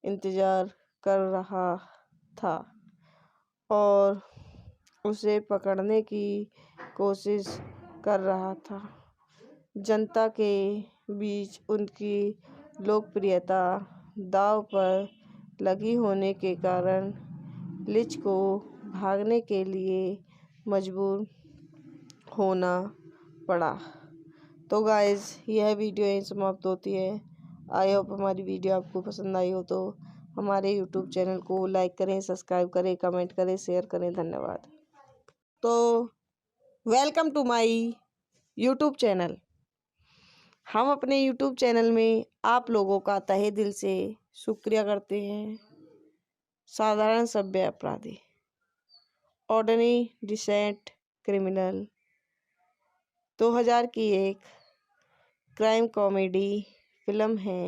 इंतजार कर रहा था और उसे पकड़ने की कोशिश कर रहा था। जनता के बीच उनकी लोकप्रियता दांव पर लगी होने के कारण लिच को भागने के लिए मजबूर होना पड़ा। तो गाइस, यह वीडियो यहीं समाप्त होती है। आई होप हमारी वीडियो आपको पसंद आई हो तो हमारे यूट्यूब चैनल को लाइक करें, सब्सक्राइब करें, कमेंट करें, शेयर करें। धन्यवाद। तो welcome to my YouTube channel. हम अपने यूट्यूब चैनल में आप लोगों का तहे दिल से शुक्रिया करते हैं। साधारण सभ्य अपराधी, ऑर्डिनरी डिसेंट क्रिमिनल 2000 की एक क्राइम कॉमेडी फिल्म है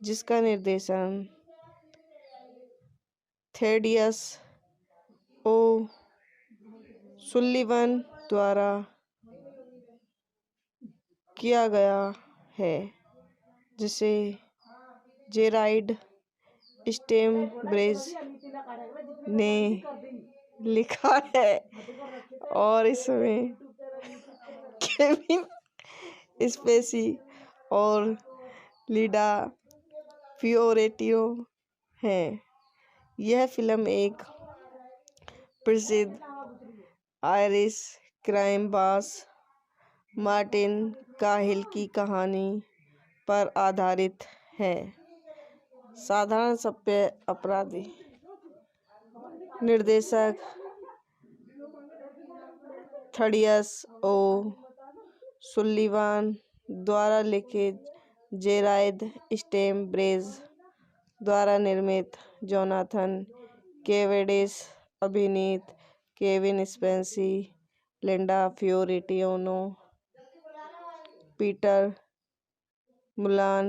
जिसका निर्देशन थेडियस ओ सुल्लिवन द्वारा किया गया है, जिसे जेराइड स्टेमब्रेज ने लिखा है और इसमें केविन स्पेसी और लिडा फियोरेटियो हैं। यह फिल्म एक प्रसिद्ध आयरिश क्राइम बॉस मार्टिन काहिल की कहानी पर आधारित है। साधारण सभ्य अपराधी, निर्देशक थेडियस ओ सुल्लिवान द्वारा लिखित, जेराइड स्टेमब्रेज द्वारा निर्मित, जोनाथन केवेडिश अभिनीत, Kevin Spacey, Linda Fiorentino, Peter Mullan,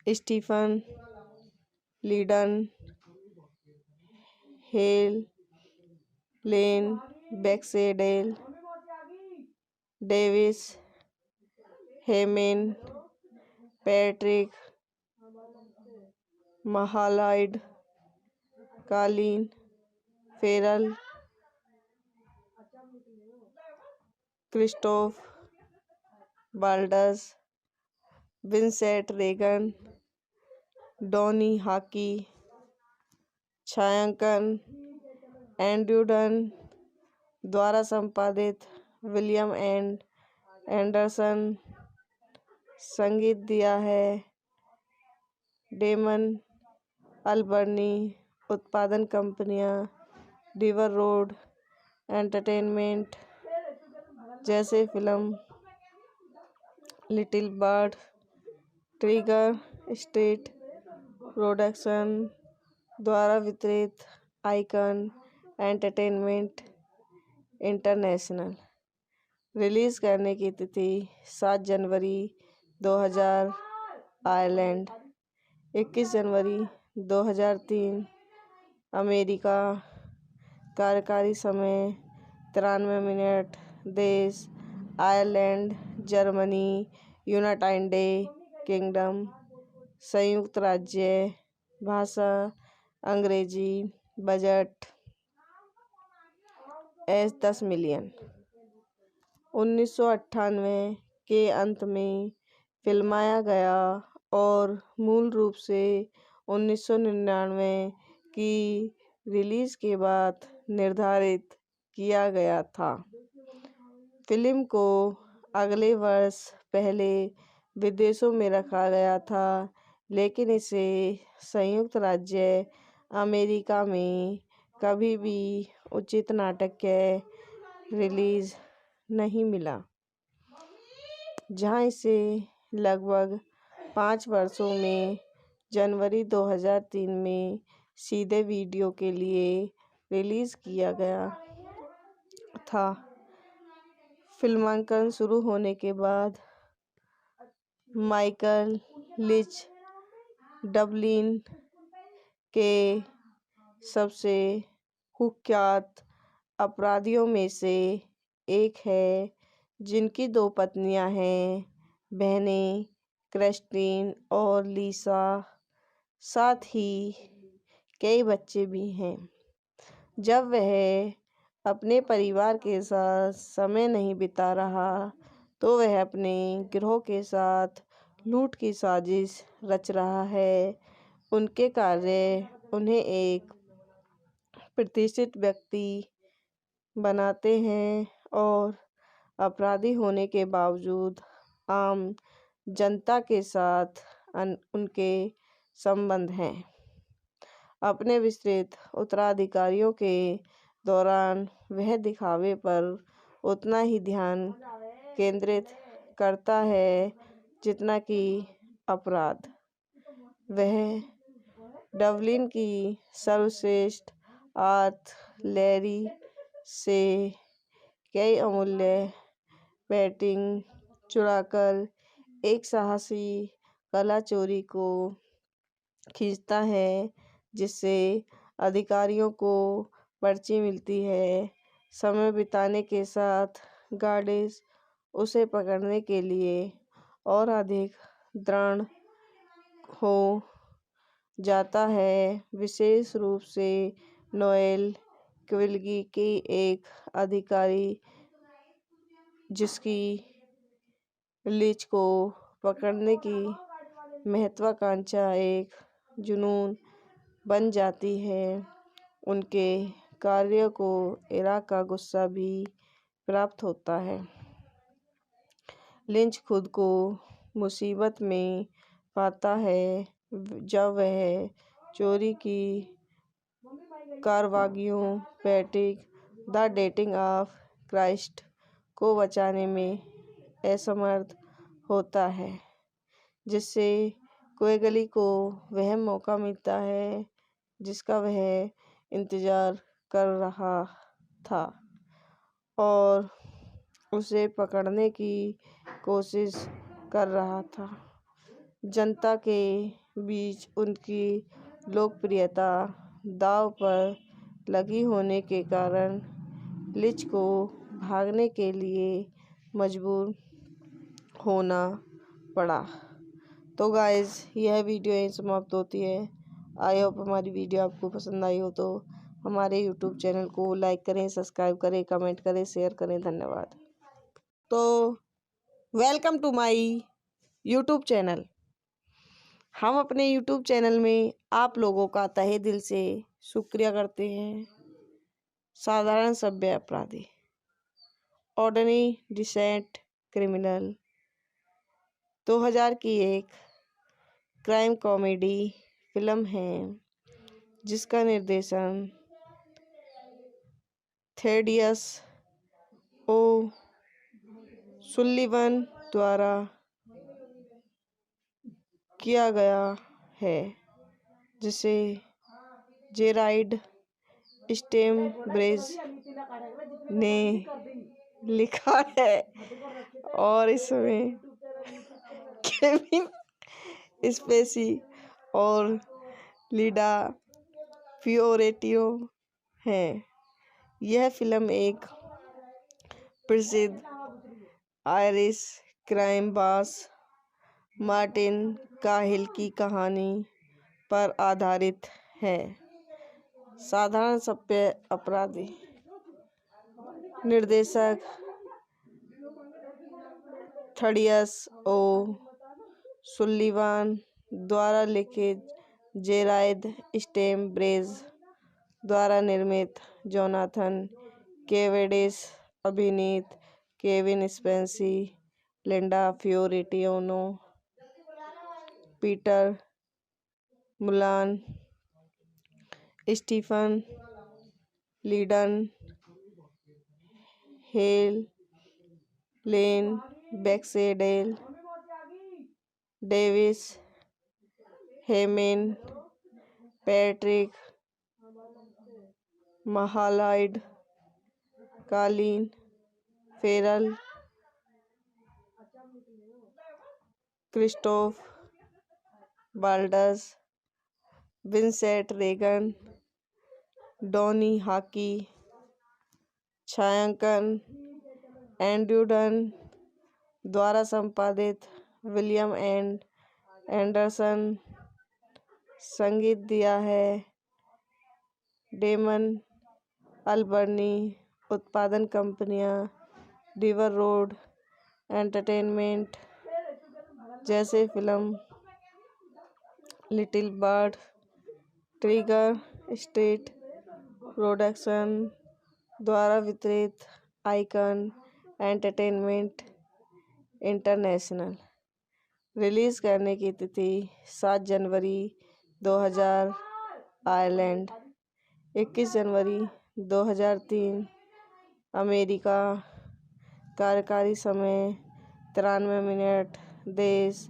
Stephen, Lydon, Helen, Baxendale, Davis, Hayman, Patrick, Malahide, Colin, Farrell, Christoph, Waltz, Vincent Regan, Donnie Hawkey, छायांकन एंड्रयू डन द्वारा संपादित विलियम एंड एंडरसन। संगीत दिया है डेमन अल्बर्नी। उत्पादन कंपनियां river road entertainment जैसे film little bird, trigger state production द्वारा वितरित आइकन एंटरटेनमेंट इंटरनेशनल। रिलीज करने की तिथि 7 जनवरी 2000 आयरलैंड, 21 जनवरी 2003 अमेरिका। कार्यकारी समय 93 मिनट। देश आयरलैंड, जर्मनी, यूनाइटेड किंगडम, संयुक्त राज्य। भाषा अंग्रेजी। Budget 10 million. 1998 के अंत में फिल्माया गया और मूल रूप से 1999 की रिलीज के बाद निर्धारित किया गया था। फिल्म को अगले वर्ष पहले विदेशों में रखा गया था, लेकिन इसे संयुक्त राज्य अमेरिका में कभी भी उचित नाटकीय रिलीज नहीं मिला, जहां इसे लगभग 5 वर्षों में जनवरी 2003 में सीधे वीडियो के लिए रिलीज किया गया था। फिल्मांकन शुरू होने के बाद माइकल लिच डबलिन के सबसे कुख्यात अपराधियों में से एक है, जिनकी 2 पत्नियां हैं, बहनें क्रिस्टीन और लिसा, साथ ही कई बच्चे भी हैं। जब वह अपने परिवार के साथ समय नहीं बिता रहा, तो वह अपने गिरोह के साथ लूट की साजिश रच रहा है। उनके कार्य उन्हें एक प्रतिष्ठित व्यक्ति बनाते हैं और अपराधी होने के बावजूद आम जनता के साथ उनके संबंध हैं। अपने विस्तृत उत्तराधिकारियों के दौरान वह दिखावे पर उतना ही ध्यान केंद्रित करता है जितना कि अपराध। वह डबलिन की सर्वश्रेष्ठ आर्टिलरी से कई अमूल्य पेंटिंग चुराकर एक साहसी कला चोरी को खींचता है, जिससे अधिकारियों को पर्ची मिलती है। समय बिताने के साथ गार्डिस उसे पकड़ने के लिए और अधिक दृढ़ हो जाता है, विशेष रूप से नोएल क्विल्गी की एक अधिकारी, जिसकी लिच को पकड़ने की महत्वाकांक्षा एक जुनून बन जाती है। उनके कार्यों को इराक का गुस्सा भी प्राप्त होता है। लिंच खुद को मुसीबत में पाता है जब वह चोरी की कारवागियों Patrick the dating of Christ को बचाने में असमर्थ होता है, जिससे क्वेगली को वह मौका मिलता है जिसका वह इंतजार कर रहा था और उसे पकड़ने की कोशिश कर रहा था। जनता के बीच उनकी लोकप्रियता दांव पर लगी होने के कारण लिंच को भागने के लिए मजबूर होना पड़ा। तो गाइस, यह वीडियो यहीं समाप्त होती है। आई होप हमारी वीडियो आपको पसंद आई हो तो हमारे यूट्यूब चैनल को लाइक करें, सब्सक्राइब करें, कमेंट करें, शेयर करें। धन्यवाद। तो welcome to my YouTube channel. हम अपने यूट्यूब चैनल में आप लोगों का तहे दिल से शुक्रिया करते हैं। साधारण सभ्य अपराधी, ऑर्डिनरी डिसेंट क्रिमिनल 2000 की एक क्राइम कॉमेडी फिल्म है जिसका निर्देशन थेडियस ओ सुल्लिवन द्वारा किया गया है, जिसे जेराइड स्टेमब्रेज ने लिखा है और इसमें केविन स्पेसी और लीडा फियोरेटियो हैं। यह फिल्म एक प्रसिद्ध आयरिश क्राइम बॉस मार्टिन काहिल की कहानी पर आधारित है। साधारण सभ्य अपराधी निर्देशक थेडियस ओ सुल्लिवान द्वारा लिखित, जेराइड स्टेमब्रेज द्वारा निर्मित, जोनाथन केवेडिश अभिनीत, Kevin Spacey, Linda Fiorentino, Peter Mullan, Stephen लीडन, Helen Baxendale Davis, Hayman, Patrick Malahide, Colin Farrell, Christoph Waltz, Vincent Regan, Donnie Hawkey, छायांकन एंड्रयू डन द्वारा संपादित, विलियम एंडरसन संगीत दिया है, डेमन अल्बर्नी, उत्पादन कंपनियां रिवर रोड एंटरटेनमेंट जैसे film little bird, trigger state production द्वारा वितरित, आइकन एंटरटेनमेंट इंटरनेशनल। रिलीज करने की तिथि 7 जनवरी 2000 आयरलैंड, 21 जनवरी 2003 अमेरिका, कार्यकारी समय 93 मिनट, देश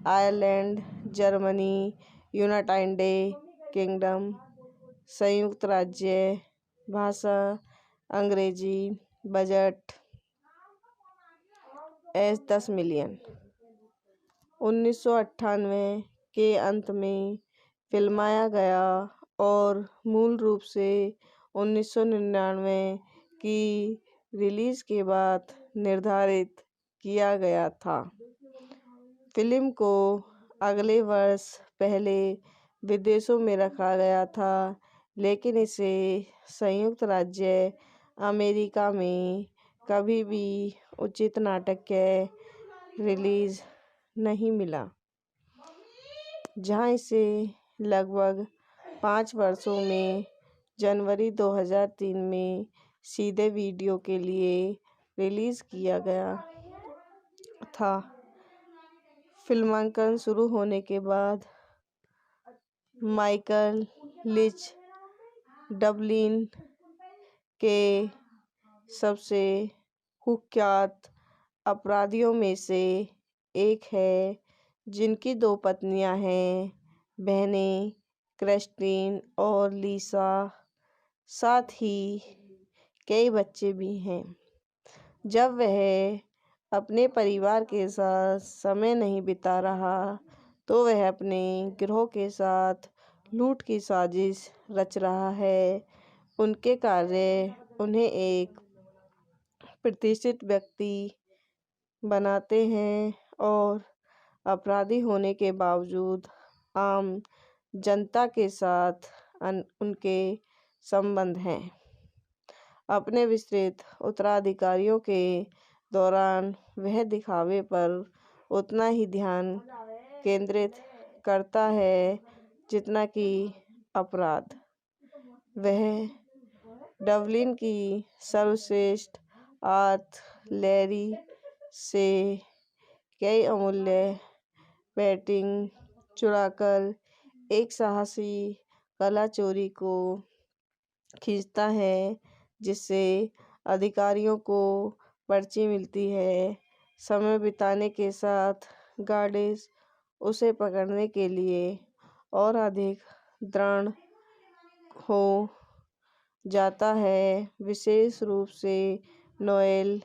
आयरलैंड, जर्मनी, यूनाइटेड किंगडम, संयुक्त राज्य, भाषा अंग्रेजी, बजट 10 मिलियन। 1998 के अंत में फिल्माया गया और मूल रूप से 1999 की रिलीज के बाद निर्धारित किया गया था। फिल्म को अगले वर्ष पहले विदेशों में रखा गया था, लेकिन इसे संयुक्त राज्य अमेरिका में कभी भी उचित नाटकीय रिलीज नहीं मिला, जहां इसे लगभग 5 वर्षों में जनवरी 2003 में सीधे वीडियो के लिए रिलीज किया गया था। फिल्मांकन शुरू होने के बाद माइकल लिंच डबलिन के सबसे कुख्यात अपराधियों में से एक है, जिनकी 2 पत्नियां हैं, बहनें क्रिस्टीन और लिसा, साथ ही कई बच्चे भी हैं। जब वह अपने परिवार के साथ समय नहीं बिता रहा तो वह अपने गिरोह के साथ लूट की साजिश रच रहा है। उनके कार्य उन्हें एक प्रतिष्ठित व्यक्ति बनाते हैं और अपराधी होने के बावजूद आम जनता के साथ उनके संबंध हैं। अपने विस्तृत उत्तराधिकारियों के दौरान वह दिखावे पर उतना ही ध्यान केंद्रित करता है जितना कि अपराध। वह डबलिन की सर्वश्रेष्ठ आर्टिलरी से कई अमूल्य पेंटिंग चुराकर एक साहसी कला चोरी को खींचता है जिससे अधिकारियों को पर्ची मिलती है। समय बिताने के साथ गार्डिस उसे पकड़ने के लिए और अधिक दृढ़ हो जाता है, विशेष रूप से नोएल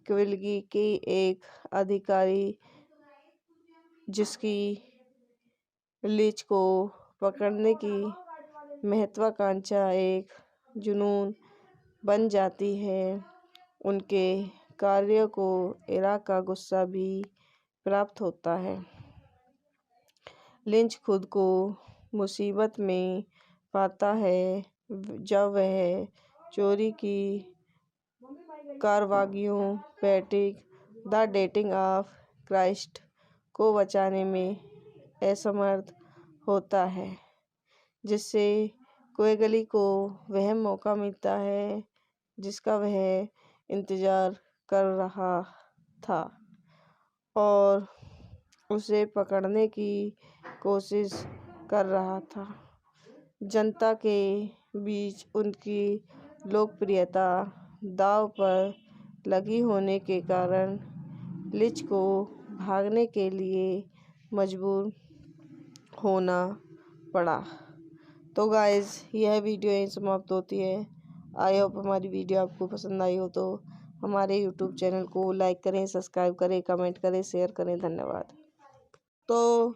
क्विल्गी की एक अधिकारी जिसकी लिच को पकड़ने की महत्वाकांक्षा एक जुनून बन जाती है। उनके कार्यों को इराक का गुस्सा भी प्राप्त होता है। लिंच खुद को मुसीबत में पाता है जब वह चोरी की कारवागियों Patrick the dating of Christ को बचाने में असमर्थ होता है, जिससे क्वेगली को वह मौका मिलता है जिसका वह इंतजार कर रहा था और उसे पकड़ने की कोशिश कर रहा था। जनता के बीच उनकी लोकप्रियता दांव पर लगी होने के कारण लिच को भागने के लिए मजबूर होना पड़ा। तो गाइस, यह वीडियो यहीं समाप्त होती है। आई होप हमारी वीडियो आपको पसंद आई हो तो हमारे यूट्यूब चैनल को लाइक करें, सब्सक्राइब करें, कमेंट करें, शेयर करें। धन्यवाद। तो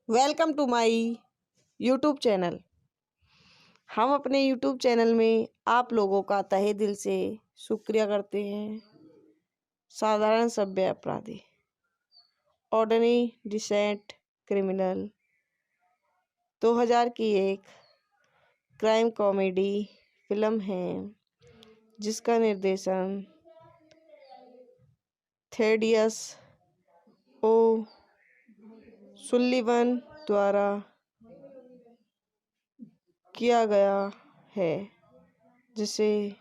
welcome to my YouTube channel. हम अपने यूट्यूब चैनल में आप लोगों का तहे दिल से शुक्रिया करते हैं। साधारण सभ्य अपराधी, ऑर्डिनरी डिसेंट क्रिमिनल 2000 की एक क्राइम कॉमेडी फिल्म है जिसका निर्देशन थेडियस ओ सुल्लिवन द्वारा किया गया है, जिसे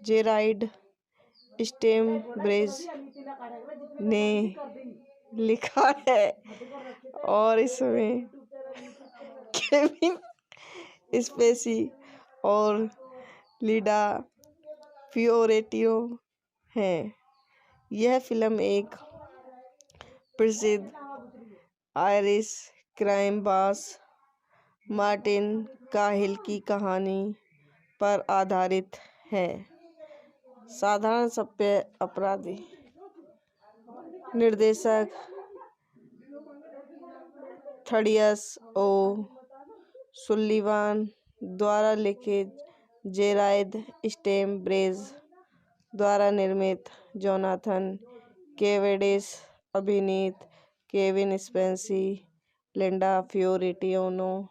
जेराइड स्टेमब्रेज ने लिखा है और इसमें केविन स्पेसी और लिडा फियोरेटियो हैं। यह फिल्म एक प्रसिद्ध आयरिश क्राइम बॉस मार्टिन काहिल की कहानी पर आधारित है। साधारण सभ्य अपराधी निर्देशक थेडियस ओ सुल्लिवान द्वारा लिखित, जेराइड स्टेमब्रेज द्वारा निर्मित, जोनाथन केवेडिश अभिनीत, Kevin Spacey, Linda Fiorentino,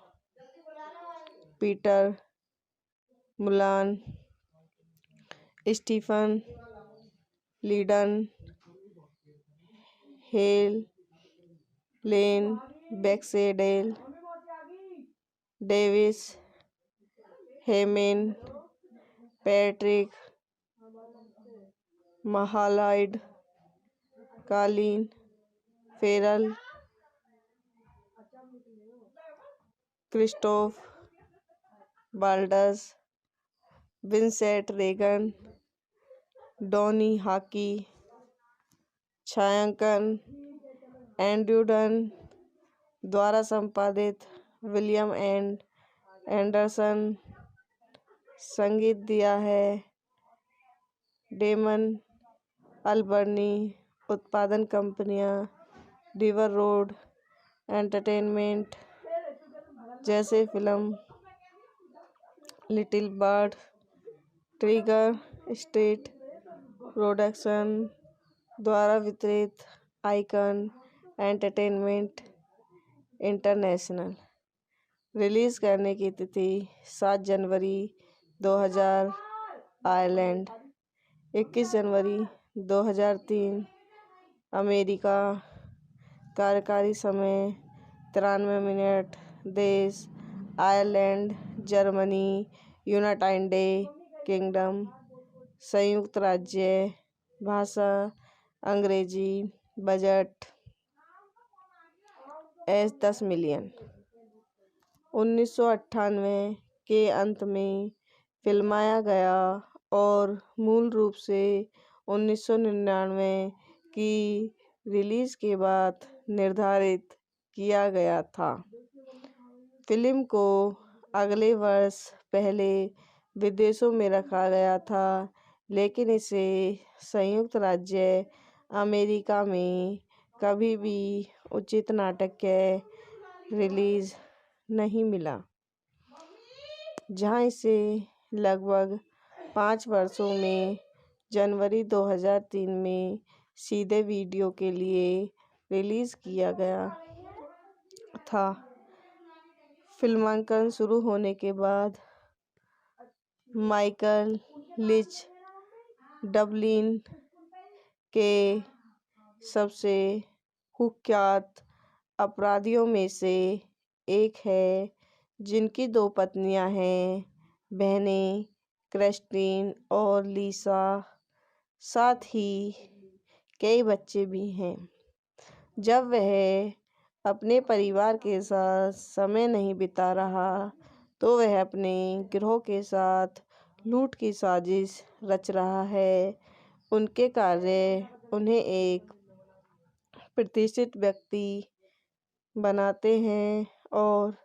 Peter Mullan, Stephen लीडन, Helen Baxendale, Davis Hayman, Patrick Malahide, Colin Farrell, Christoph Waltz, Vincent Regan, Donnie Hawkey. छायांकन एंड्रयू डन द्वारा संपादित, विलियम एंडरसन। संगीत दिया है डेमन अल्बर्नी उत्पादन कंपनियां रिवर रोड एंटरटेनमेंट जैसे film little bird, trigger state production द्वारा वितरित आइकन एंटरटेनमेंट इंटरनेशनल रिलीज करने की तिथि 7 जनवरी 2000 आयरलैंड, 21 जनवरी 2003 अमेरिका, कार्यकारी समय 93 मिनट, देश आयरलैंड, जर्मनी, यूनाइटेड किंगडम, संयुक्त राज्य, भाषा अंग्रेजी, बजट 10 मिलियन। 1998 के अंत में फिल्माया गया और मूल रूप से 1999 की रिलीज के बाद निर्धारित किया गया था। फिल्म को अगले वर्ष पहले विदेशों में रखा गया था, लेकिन इसे संयुक्त राज्य अमेरिका में कभी भी उचित नाटकीय रिलीज नहीं मिला, जहां इसे लगभग 5 वर्षों में जनवरी 2003 में सीधे वीडियो के लिए रिलीज किया गया था। फिल्मांकन शुरू होने के बाद माइकल लिच डबलिन के सबसे कुख्यात अपराधियों में से एक है, जिनकी 2 पत्नियां हैं, बहनें क्रिस्टीन और लिसा, साथ ही कई बच्चे भी हैं। जब वह अपने परिवार के साथ समय नहीं बिता रहा, तो वह अपने गिरोह के साथ लूट की साजिश रच रहा है। उनके कार्य उन्हें एक प्रतिष्ठित व्यक्ति बनाते हैं और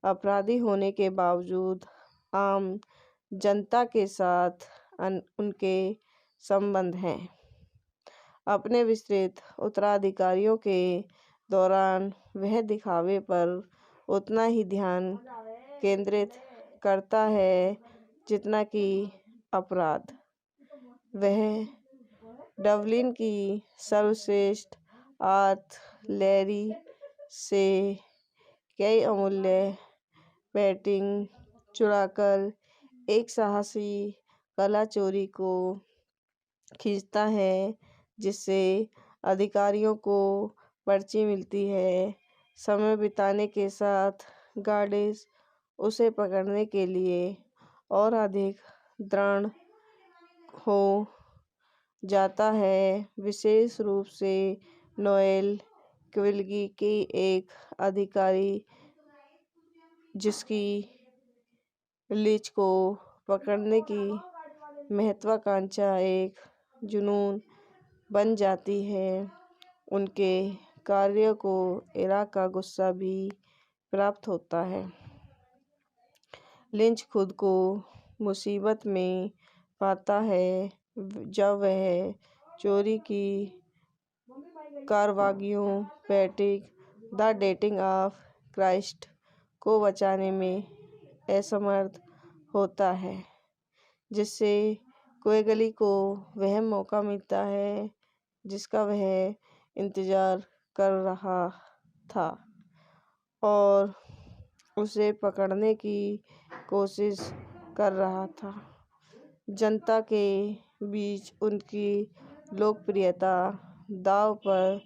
अपराधी होने के बावजूद आम जनता के साथ उनके संबंध हैं। अपने विस्तृत उत्तराधिकारियों के दौरान वह दिखावे पर उतना ही ध्यान केंद्रित करता है जितना कि अपराध। वह डबलिन की सर्वश्रेष्ठ आर्टिलरी से कई अमूल्य पेंटिंग चुराकर एक साहसी कला चोरी को खींचता है, जिससे अधिकारियों को पर्ची मिलती है। समय बिताने के साथ गार्डिस उसे पकड़ने के लिए और अधिक दृढ़ हो जाता है, विशेष रूप से नोएल क्विल्गी की एक अधिकारी, जिसकी लिच को पकड़ने की महत्वाकांक्षा एक जुनून बन जाती है। उनके कार्यों को इराक का गुस्सा भी प्राप्त होता है। लिंच खुद को मुसीबत में पाता है जब वह चोरी की कार्रवाइयों Patrick the dating of Christ को बचाने में असमर्थ होता है, जिससे क्वेगली को वह मौका मिलता है जिसका वह इंतजार कर रहा था और उसे पकड़ने की कोशिश कर रहा था। जनता के बीच उनकी लोकप्रियता दांव पर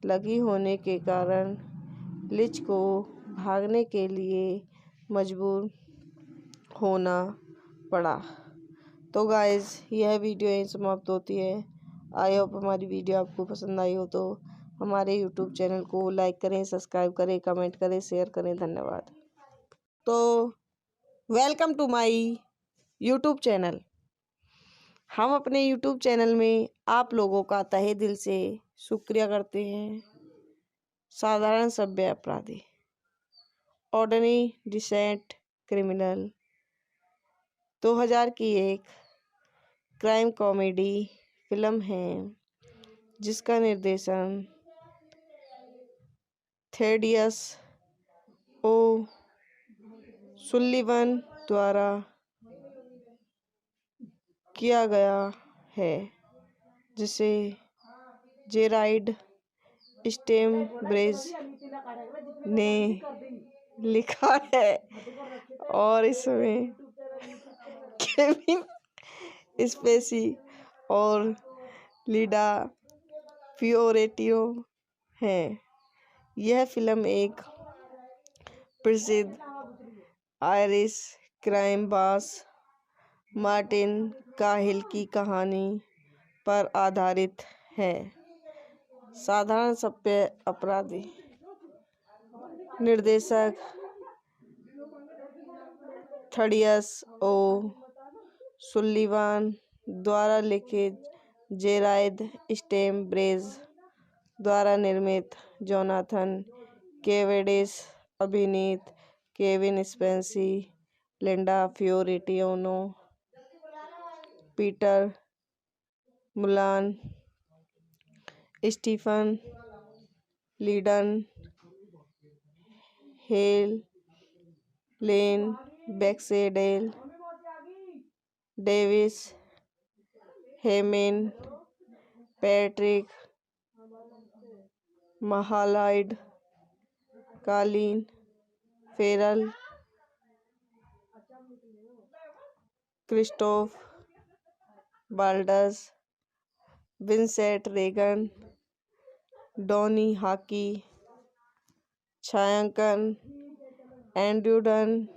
लगी होने के कारण लिच को भागने के लिए मजबूर होना पड़ा। तो गाइस, यह वीडियो यहीं समाप्त होती है। आई होप हमारी वीडियो आपको पसंद आई हो तो हमारे यूट्यूब चैनल को लाइक करें, सब्सक्राइब करें, कमेंट करें, शेयर करें। धन्यवाद। तो welcome to my YouTube channel. हम अपने यूट्यूब चैनल में आप लोगों का तहे दिल से शुक्रिया करते हैं। साधारण सभ्य अपराधी, ऑर्डिनरी डिसेंट क्रिमिनल 2000 की एक क्राइम कॉमेडी फिल्म है, जिसका निर्देशन थेडियस ओ सुल्लिवन द्वारा किया गया है, जिसे जेराइड स्टेमब्रेज ने लिखा है और इसमें केविन स्पेसी और लिडा फियोरेटियो हैं। यह फिल्म एक प्रसिद्ध आयरिश क्राइम बॉस मार्टिन काहिल की कहानी पर आधारित है। साधारण सभ्य अपराधी। निर्देशक थेडियस ओ सुल्लिवान द्वारा लिखित, जेराइड स्टेमब्रेज द्वारा निर्मित, जोनाथन केवेडिश अभिनीत, Kevin Spacey, Linda Fiorentino, Peter Mullan, Stephen लीडन, Helen Baxendale Davis, Hayman, Patrick Malahide, Colin Farrell, Christoph Waltz, Vincent Regan, Donnie Hawkey. छायांकन एंड्रयू डन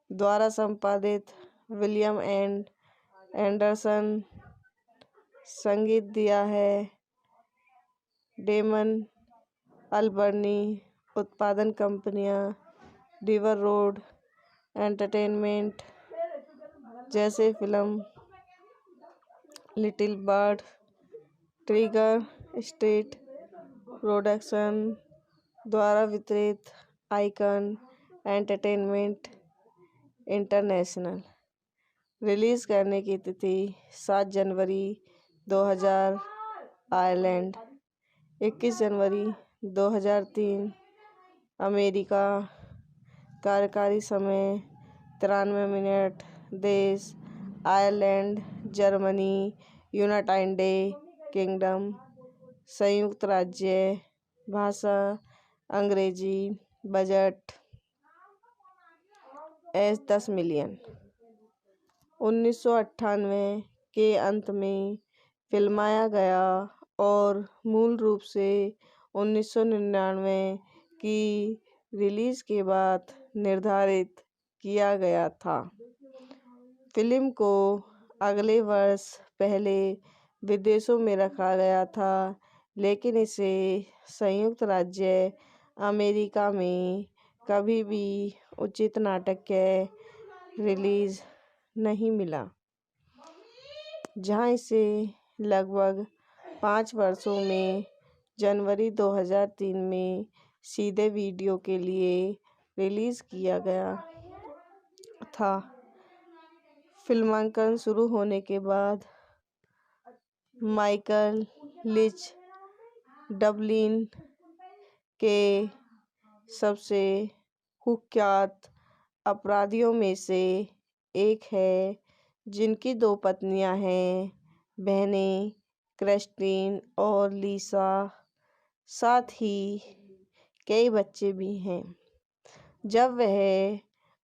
द्वारा संपादित, विलियम एंडरसन। संगीत दिया है डेमन अल्बर्नी। उत्पादन कंपनियां रिवर रोड एंटरटेनमेंट जैसे film little bird, trigger state production द्वारा वितरित, आइकन एंटरटेनमेंट इंटरनेशनल। रिलीज करने की तिथि 7 जनवरी 2000 आयरलैंड, 21 जनवरी 2003 अमेरिका। कार्यकारी समय 93 मिनट। देश आयरलैंड, जर्मनी, यूनाइटेड किंगडम, संयुक्त राज्य। भाषा अंग्रेजी। Budget 10 million. 1998 के अंत में फिल्माया गया और मूल रूप से 1999 की रिलीज के बाद निर्धारित किया गया था। फिल्म को अगले वर्ष पहले विदेशों में रखा गया था, लेकिन इसे संयुक्त राज्य अमेरिका में कभी भी उचित नाटकीय रिलीज नहीं मिला, जहां इसे लगभग 5 वर्षों में जनवरी 2003 में सीधे वीडियो के लिए रिलीज किया गया था। फिल्मांकन शुरू होने के बाद माइकल लिच डबलिन के सबसे कुख्यात अपराधियों में से एक है, जिनकी 2 पत्नियां हैं, बहनें क्रिस्टीन और लिसा, साथ ही कई बच्चे भी हैं। जब वह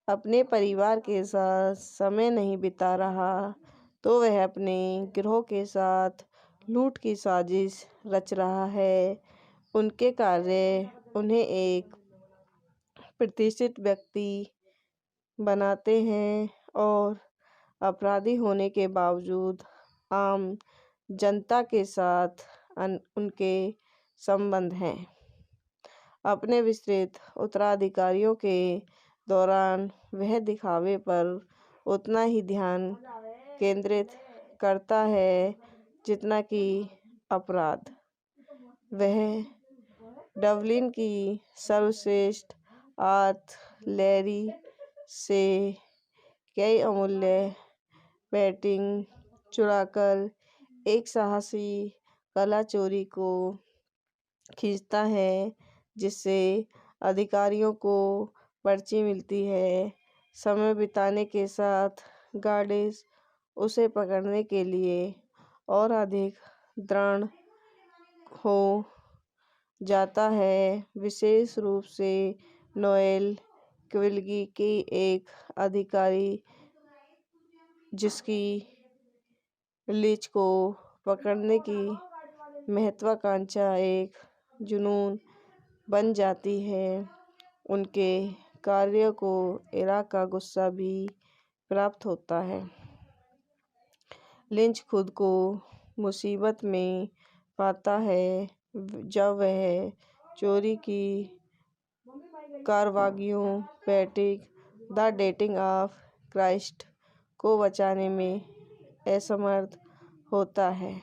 अपने परिवार के साथ समय नहीं बिता रहा, तो वह अपने गिरोह के साथ लूट की साजिश रच रहा है। उनके कार्य उन्हें एक प्रतिष्ठित व्यक्ति बनाते हैं और अपराधी होने के बावजूद आम जनता के साथ उनके संबंध हैं। अपने विस्तृत उत्तराधिकारियों के दौरान वह दिखावे पर उतना ही ध्यान केंद्रित करता है जितना कि अपराध। वह डबलिन की सर्वश्रेष्ठ आर्टिलरी से कई अमूल्य पेंटिंग चुराकर एक साहसी कला चोरी को खींचता है, जिससे अधिकारियों को पर्ची मिलती है। समय बिताने के साथ गार्डिस उसे पकड़ने के लिए और अधिक दृढ़ हो जाता है, विशेष रूप से नोएल क्विल्गी की एक अधिकारी जिसकी लिच को पकड़ने की महत्वाकांक्षा एक जुनून बन जाती है। उनके कार्य को इराक का गुस्सा भी प्राप्त होता है। लिंच खुद को मुसीबत में पाता है जब वह चोरी की कार्रवाइयों Patrick the dating of Christ को बचाने में असमर्थ होता है,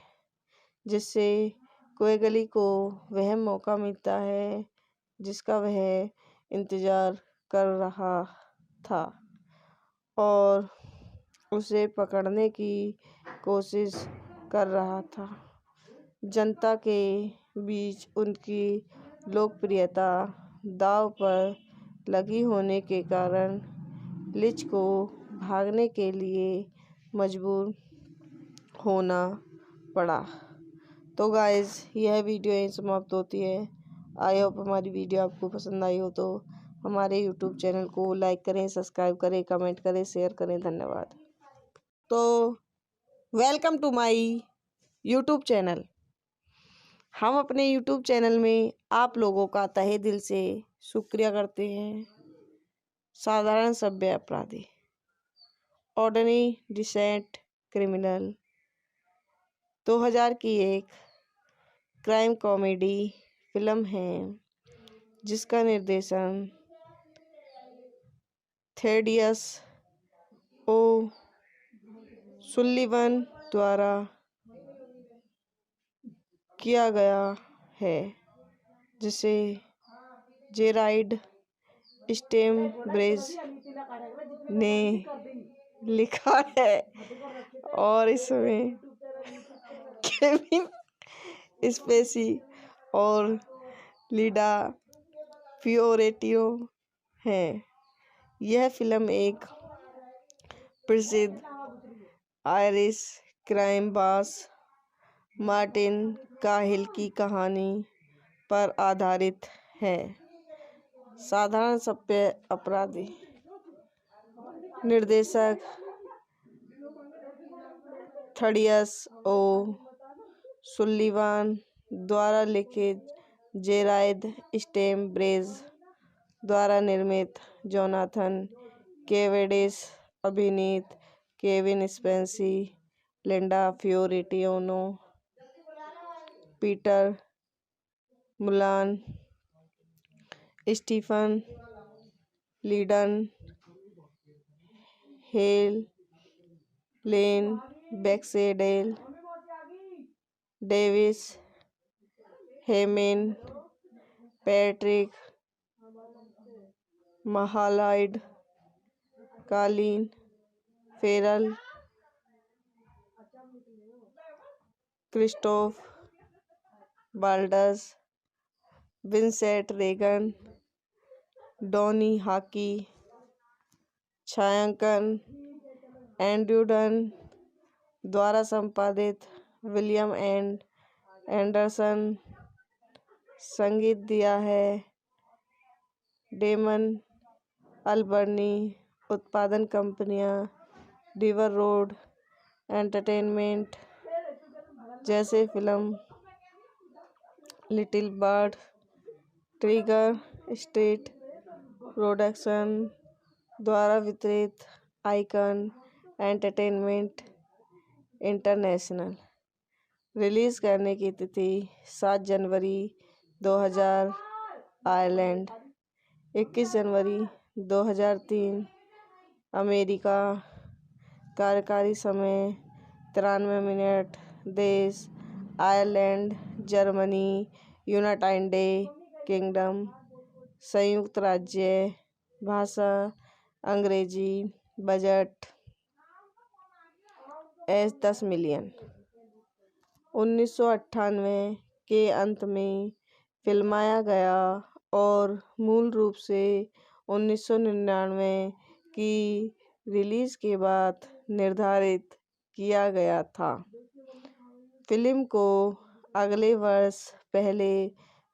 जिससे क्वेगली को वह मौका मिलता है जिसका वह इंतजार कर रहा था और उसे पकड़ने की कोशिश कर रहा था। जनता के बीच उनकी लोकप्रियता दांव पर लगी होने के कारण लिच को भागने के लिए मजबूर होना पड़ा। तो गाइस, यह वीडियो यहीं समाप्त होती है। आई होप हमारी वीडियो आपको पसंद आई हो तो हमारे यूट्यूब चैनल को लाइक करें, सब्सक्राइब करें, कमेंट करें, शेयर करें। धन्यवाद। तो welcome to my YouTube channel. हम अपने यूट्यूब चैनल में आप लोगों का तहे दिल से शुक्रिया करते हैं। साधारण सभ्य अपराधी, ऑर्डिनरी डिसेंट क्रिमिनल 2000 की एक क्राइम कॉमेडी फिल्म है जिसका निर्देशन थेडियस ओ सुल्लिवन द्वारा किया गया है, जिसे जेराइड स्टेमब्रेज ने लिखा है और इसमें केविन स्पेसी और लीडा फियोरेटियो हैं। यह फिल्म एक प्रसिद्ध आयरिश क्राइम बॉस मार्टिन काहिल की कहानी पर आधारित है। साधारण सभ्य अपराधी निर्देशक थेडियस ओ सुल्लिवान द्वारा लिखित, जेराइड स्टेमब्रेज द्वारा निर्मित, जोनाथन केवेडिश अभिनीत, Kevin Spacey, Linda Fiorentino, Peter Mullan, Stephen लीडन, Helen Baxendale, Davis Hayman, Patrick Malahide, Colin Farrell, Christoph Waltz, Vincent Regan, Donnie Hawkey. छायांकन एंड्रयू डन द्वारा संपादित, विलियम एंडरसन। संगीत दिया है डेमन अल्बर्नी। उत्पादन कंपनियां रिवर रोड एंटरटेनमेंट जैसे film little bird, trigger street production द्वारा वितरित, आइकन एंटरटेनमेंट इंटरनेशनल। रिलीज करने की तिथि 7 जनवरी 2000 आयरलैंड, 21 जनवरी 2003 अमेरिका। कार्यकारी समय 93 मिनट। देश आयरलैंड, जर्मनी, यूनाइटेड किंगडम, संयुक्त राज्य। भाषा अंग्रेजी। Budget 10 million. 1998 के अंत में फिल्माया गया और मूल रूप से 1999 की रिलीज़ के बाद निर्धारित किया गया था। फिल्म को अगले वर्ष पहले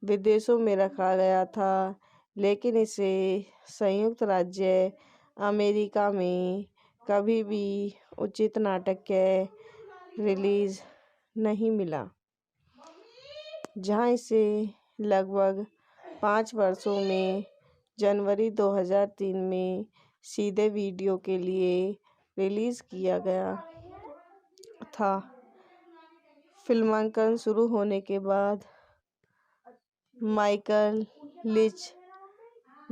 विदेशों में रखा गया था, लेकिन इसे संयुक्त राज्य अमेरिका में कभी भी उचित नाटक के रिलीज़ नहीं मिला, जहां इसे लगभग 5 वर्षों में जनवरी 2003 में सीधे वीडियो के लिए रिलीज़ किया गया था। फिल्मांकन शुरू होने के बाद माइकल लिच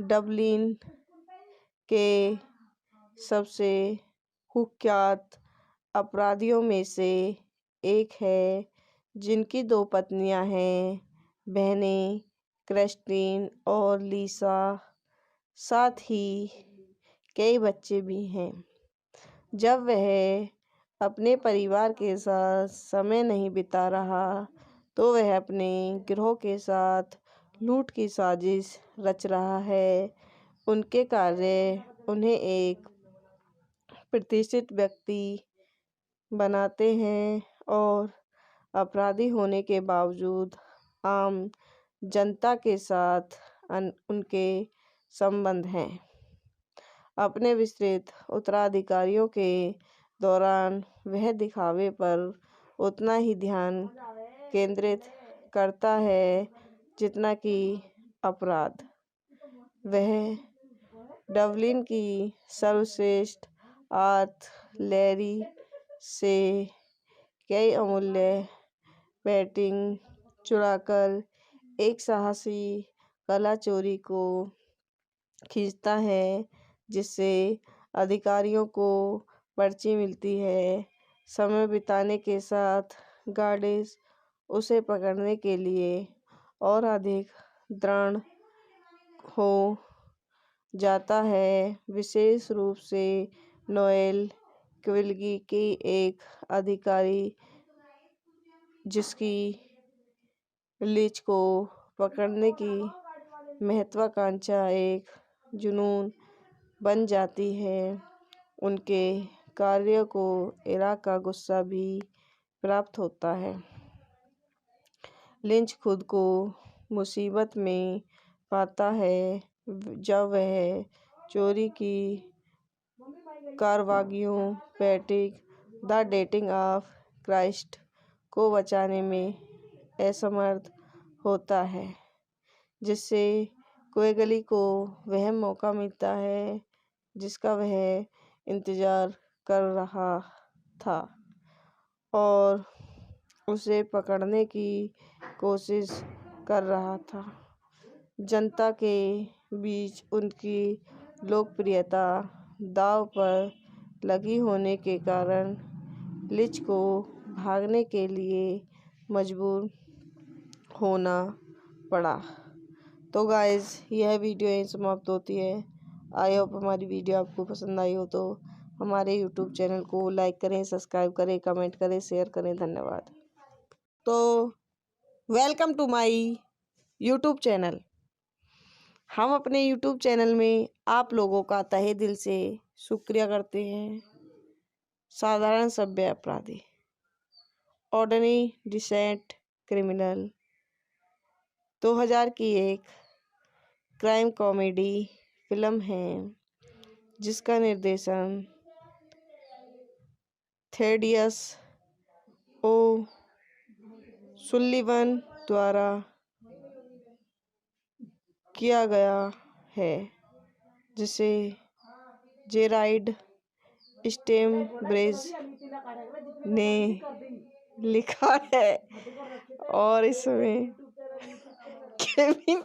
डबलिन के सबसे कुख्यात अपराधियों में से एक है, जिनकी 2 पत्नियां हैं, बहनें क्रिस्टीन और लिसा, साथ ही कई बच्चे भी हैं। जब वह अपने परिवार के साथ समय नहीं बिता रहा तो वह अपने गिरोह के साथ लूट की साजिश रच रहा है। उनके कार्य उन्हें एक प्रतिष्ठित व्यक्ति बनाते हैं और अपराधी होने के बावजूद आम जनता के साथ उनके संबंध हैं। अपने विस्तृत उत्तराधिकारियों के दौरान वह दिखावे पर उतना ही ध्यान केंद्रित करता है जितना कि अपराध। वह डबलिन की सर्वश्रेष्ठ आर्टिलरी से कई अमूल्य पेंटिंग चुराकर एक साहसी कला चोरी को खींचता है, जिससे अधिकारियों को पर्ची मिलती है। समय बिताने के साथ गार्डिस उसे पकड़ने के लिए और अधिक दृढ़ हो जाता है, विशेष रूप से नोएल क्विल्गी की एक अधिकारी जिसकी लिच को पकड़ने की महत्वाकांक्षा एक जुनून बन जाती है। उनके कार्यों को इराक का गुस्सा भी प्राप्त होता है। लिंच खुद को मुसीबत में पाता है जब वह चोरी की कार्रवाइयों Patrick the dating of Christ को बचाने में असमर्थ होता है, जिससे क्वेगली को वह मौका मिलता है जिसका वह इंतजार कर रहा था और उसे पकड़ने की कोशिश कर रहा था। जनता के बीच उनकी लोकप्रियता दांव पर लगी होने के कारण लिच को भागने के लिए मजबूर होना पड़ा। तो गाइस, यह वीडियो यहीं समाप्त होती है। आई होप हमारी वीडियो आपको पसंद आई हो तो हमारे यूट्यूब चैनल को लाइक करें, सब्सक्राइब करें, कमेंट करें, शेयर करें। धन्यवाद। तो welcome to my YouTube channel. हम अपने यूट्यूब चैनल में आप लोगों का तहे दिल से शुक्रिया करते हैं। साधारण सभ्य अपराधी, ऑर्डिनरी डिसेंट क्रिमिनल 2000 की एक क्राइम कॉमेडी फिल्म है जिसका निर्देशन थेडियस ओ सुल्लिवन द्वारा किया गया है, जिसे जेराइड स्टेमब्रिज ने लिखा है और इसमें केविन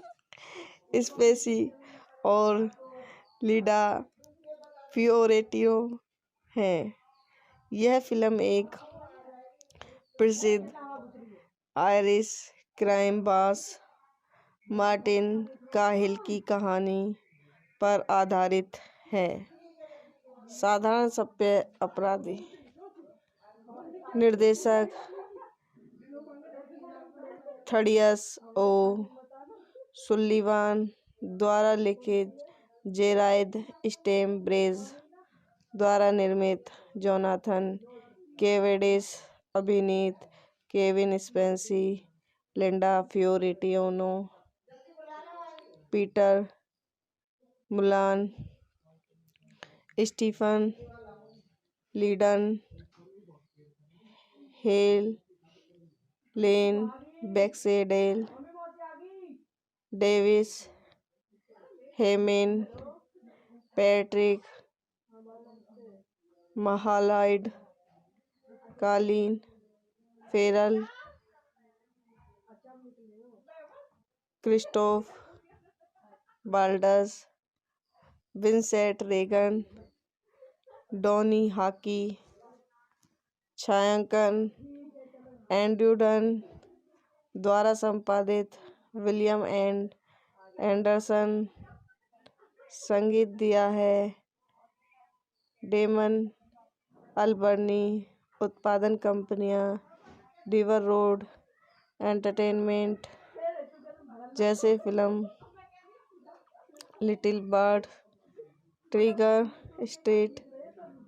स्पेसी और लिडा फियोरेटियो हैं। यह फिल्म एक प्रसिद्ध आयरिश क्राइम बॉस मार्टिन काहिल की कहानी पर आधारित है। साधारण सभ्य अपराधी निर्देशक थडियस ओ सुल्लिवान द्वारा लिखित, जेराइड स्टेम्ब्रेज द्वारा निर्मित, जोनाथन केवेडिस अभिनीत, Kevin Spacey, Linda Fiorentino, Peter Mullan, Stephen Lydon, Helen Baxendale, Davis Hayman, Patrick Malahide, Colin Farrell, Christoph Waltz, Vincent Regan, Donnie Hawkey, छायांकन एंड्रयू डन द्वारा संपादित, विलियम एंडरसन, संगीत दिया है डेमन अल्बर्नी, उत्पादन कंपनियां रिवर रोड एंटरटेनमेंट जैसे film little bird, trigger street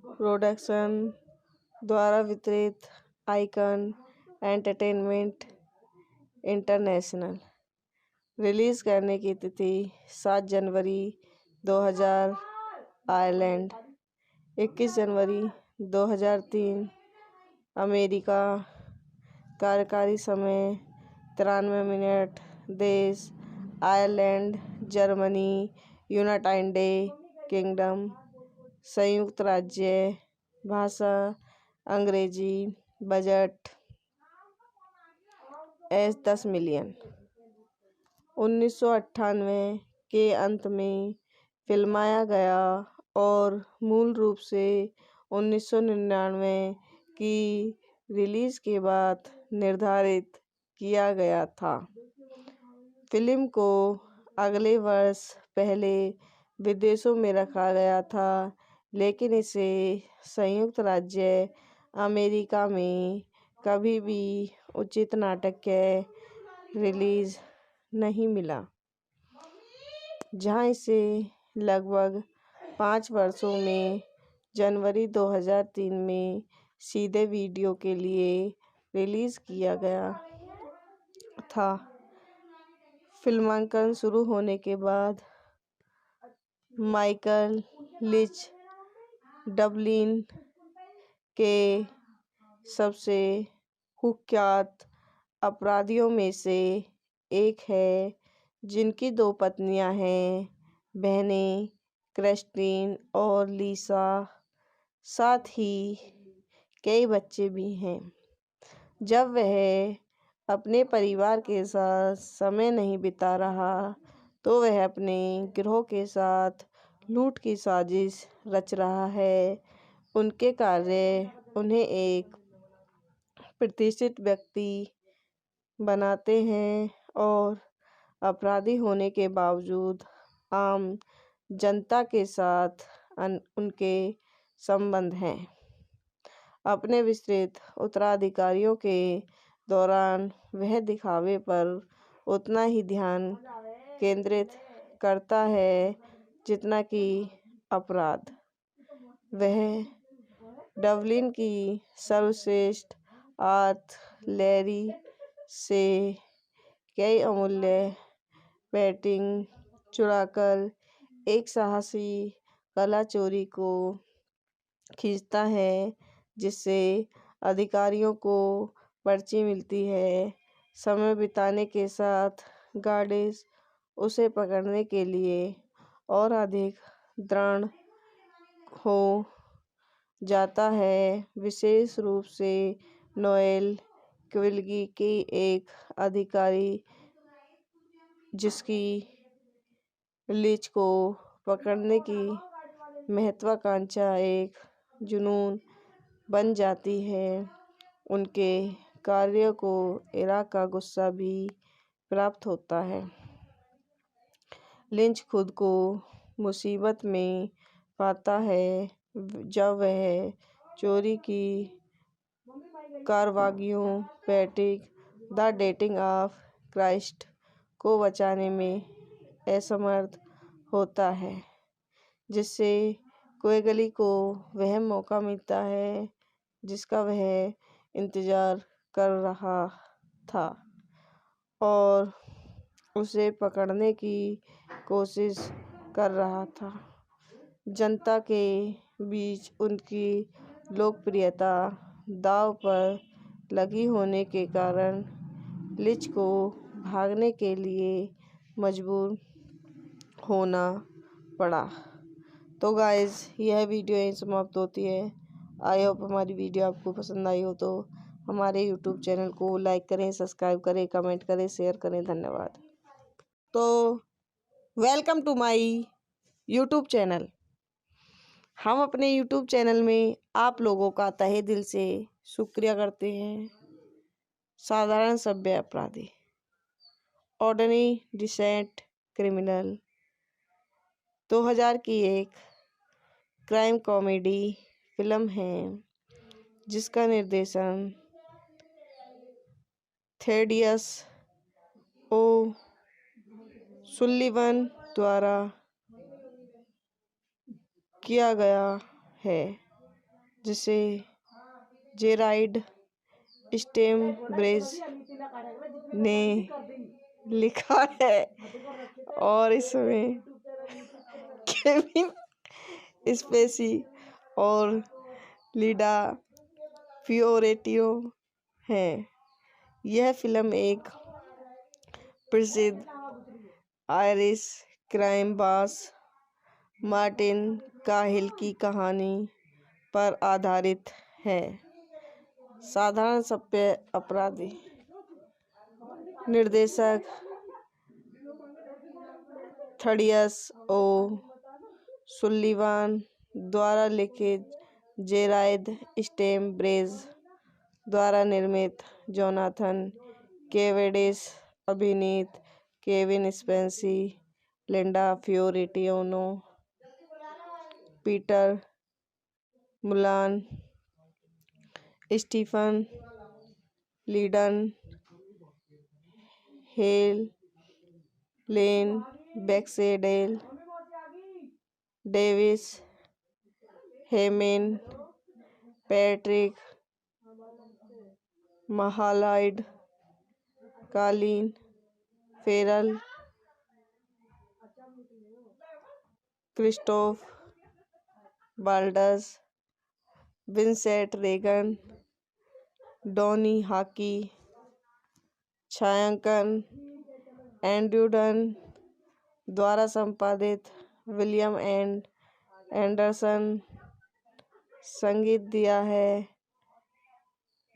production द्वारा वितरित, आइकन एंटरटेनमेंट इंटरनेशनल। रिलीज करने की तिथि 7 जनवरी 2000, आयरलैंड 21 जनवरी 2003, अमेरिका, कार्यकारी समय 93 मिनट, देश आयरलैंड, जर्मनी, यूनाइटेड किंगडम, संयुक्त राज्य, भाषा अंग्रेजी, बजट 10 मिलियन। 1998 के अंत में फिल्माया गया और मूल रूप से 1999 की रिलीज के बाद निर्धारित किया गया था। फिल्म को अगले वर्ष पहले विदेशों में रखा गया था, लेकिन इसे संयुक्त राज्य अमेरिका में कभी भी उचित नाटकीय रिलीज नहीं मिला, जहां इसे लगभग 5 वर्षों में जनवरी 2003 में सीधे वीडियो के लिए रिलीज किया गया था। फिल्मांकन शुरू होने के बाद माइकल लिच डबलिन के सबसे कुख्यात अपराधियों में से एक है, जिनकी 2 पत्नियां हैं, बहनें क्रिस्टीन और लिसा, साथ ही कई बच्चे भी हैं। जब वह अपने परिवार के साथ समय नहीं बिता रहा, तो वह अपने गिरोह के साथ लूट की साजिश रच रहा है। उनके कार्य उन्हें एक प्रतिष्ठित व्यक्ति बनाते हैं और अपराधी होने के बावजूद आम जनता के साथ उनके संबंध हैं। अपने विस्तृत उत्तराधिकारियों के दौरान वह दिखावे पर उतना ही ध्यान केंद्रित करता है जितना कि अपराध। वह डबलिन की सर्वश्रेष्ठ आर्टिलरी से कई अमूल्य पेंटिंग चुराकर एक साहसी कला चोरी को खींचता है, जिससे अधिकारियों को पर्ची मिलती है। समय बिताने के साथ गार्डिस उसे पकड़ने के लिए और अधिक दृढ़ हो जाता है, विशेष रूप से नोएल क्विल्गी की एक अधिकारी, जिसकी लिच को पकड़ने की महत्वाकांक्षा एक जुनून बन जाती है। उनके कार्य को इराक का गुस्सा भी प्राप्त होता है। लिंच खुद को मुसीबत में पाता है जब वह चोरी की कार्रवाइयों Patrick the dating of Christ को बचाने में असमर्थ होता है, जिससे क्वेगली को वह मौका मिलता है जिसका वह इंतज़ार कर रहा था और उसे पकड़ने की कोशिश कर रहा था। जनता के बीच उनकी लोकप्रियता दांव पर लगी होने के कारण लिच को भागने के लिए मजबूर होना पड़ा। तो गाइस, यह वीडियो यहीं समाप्त होती है। आई होप हमारी वीडियो आपको पसंद आई हो तो हमारे यूट्यूब चैनल को लाइक करें, सब्सक्राइब करें, कमेंट करें, शेयर करें। धन्यवाद। तो welcome to my YouTube channel. हम अपने यूट्यूब चैनल में आप लोगों का तहे दिल से शुक्रिया करते हैं। साधारण सभ्य अपराधी, ऑर्डिनरी डिसेंट क्रिमिनल 2000 की एक क्राइम कॉमेडी फिल्म है जिसका निर्देशन थेडियस ओ सुल्लिवन द्वारा किया गया है, जिसे जेराइड स्टेमब्रेज ने लिखा है और इसमें केविन स्पेसी और लीडा फियोरेटियो हैं। यह फिल्म एक प्रसिद्ध आयरिश क्राइम बॉस मार्टिन काहिल की कहानी पर आधारित है। साधारण सभ्य अपराधी निर्देशक थेडियस ओ सुल्लिवान द्वारा लिखित, जेराइड स्टेमब्रेज द्वारा निर्मित, जोनाथन केवेडिश अभिनीत, Kevin Spacey, Linda Fiorentino, Peter Mullan, Stephen लीडन, Helen Baxendale Davis, Hayman, Patrick Malahide, Colin Farrell, Christoph Waltz, Vincent Regan, Donnie Hawkey, छायांकन एंड्रयू डन द्वारा संपादित, विलियम एंडरसन। संगीत दिया है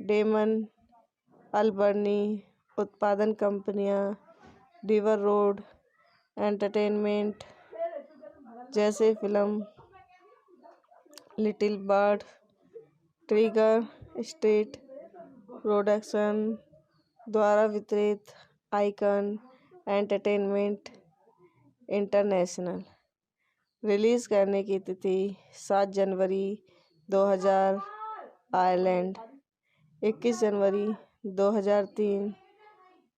डेमन अल्बर्नी। उत्पादन कंपनियां रिवर रोड एंटरटेनमेंट जैसे film little bird, trigger street production द्वारा वितरित, आइकन एंटरटेनमेंट इंटरनेशनल। रिलीज करने की तिथि 7 जनवरी 2000 आयरलैंड, 21 जनवरी 2003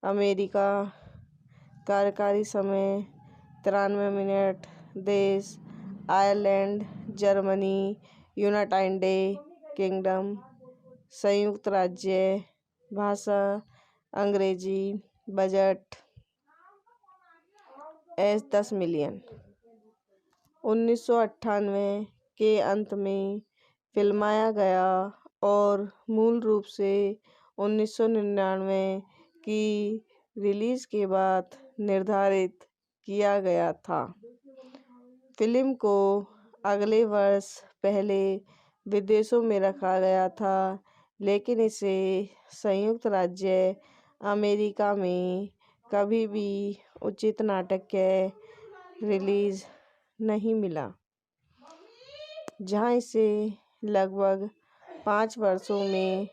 अमेरिका। कार्यकारी समय 93 मिनट। देश आयरलैंड, जर्मनी, यूनाइटेड किंगडम, संयुक्त राज्य। भाषा अंग्रेजी। Budget 10 million. 1998 के अंत में फिल्माया गया और मूल रूप से 1999 की रिलीज के बाद निर्धारित किया गया था। फिल्म को अगले वर्ष पहले विदेशों में रखा गया था, लेकिन इसे संयुक्त राज्य अमेरिका में कभी भी उचित नाटकीय रिलीज नहीं मिला, जहां इसे लगभग 5 वर्षों में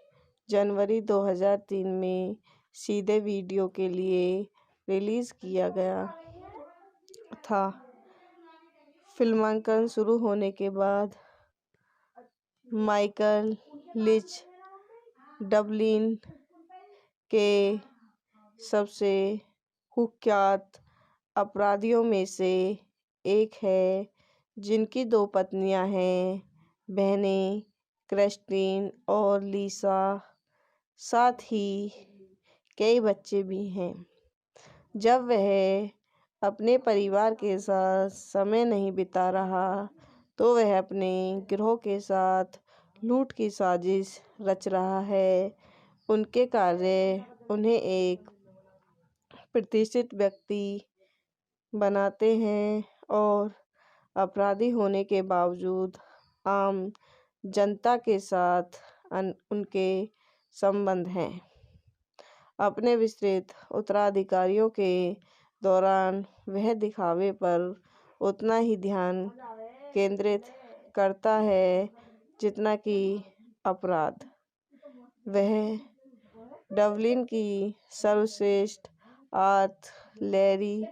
जनवरी 2003 में सीधे वीडियो के लिए रिलीज किया गया था। फिल्मांकन शुरू होने के बाद माइकल लिच डबलिन के सबसे कुख्यात अपराधियों में से एक है, जिनकी 2 पत्नियां हैं, बहनें क्रिस्टीन और लीसा, साथ ही कई बच्चे भी हैं। जब वह अपने परिवार के साथ समय नहीं बिता रहा, तो वह अपने गिरोह के साथ लूट की साजिश रच रहा है। उनके कार्य उन्हें एक प्रतिष्ठित व्यक्ति बनाते हैं और अपराधी होने के बावजूद आम जनता के साथ उनके संबंध हैं। अपने विस्तृत उत्तराधिकारियों के दौरान वह दिखावे पर उतना ही ध्यान केंद्रित करता है जितना कि अपराध। वह डबलिन की सर्वश्रेष्ठ आर्टिलरी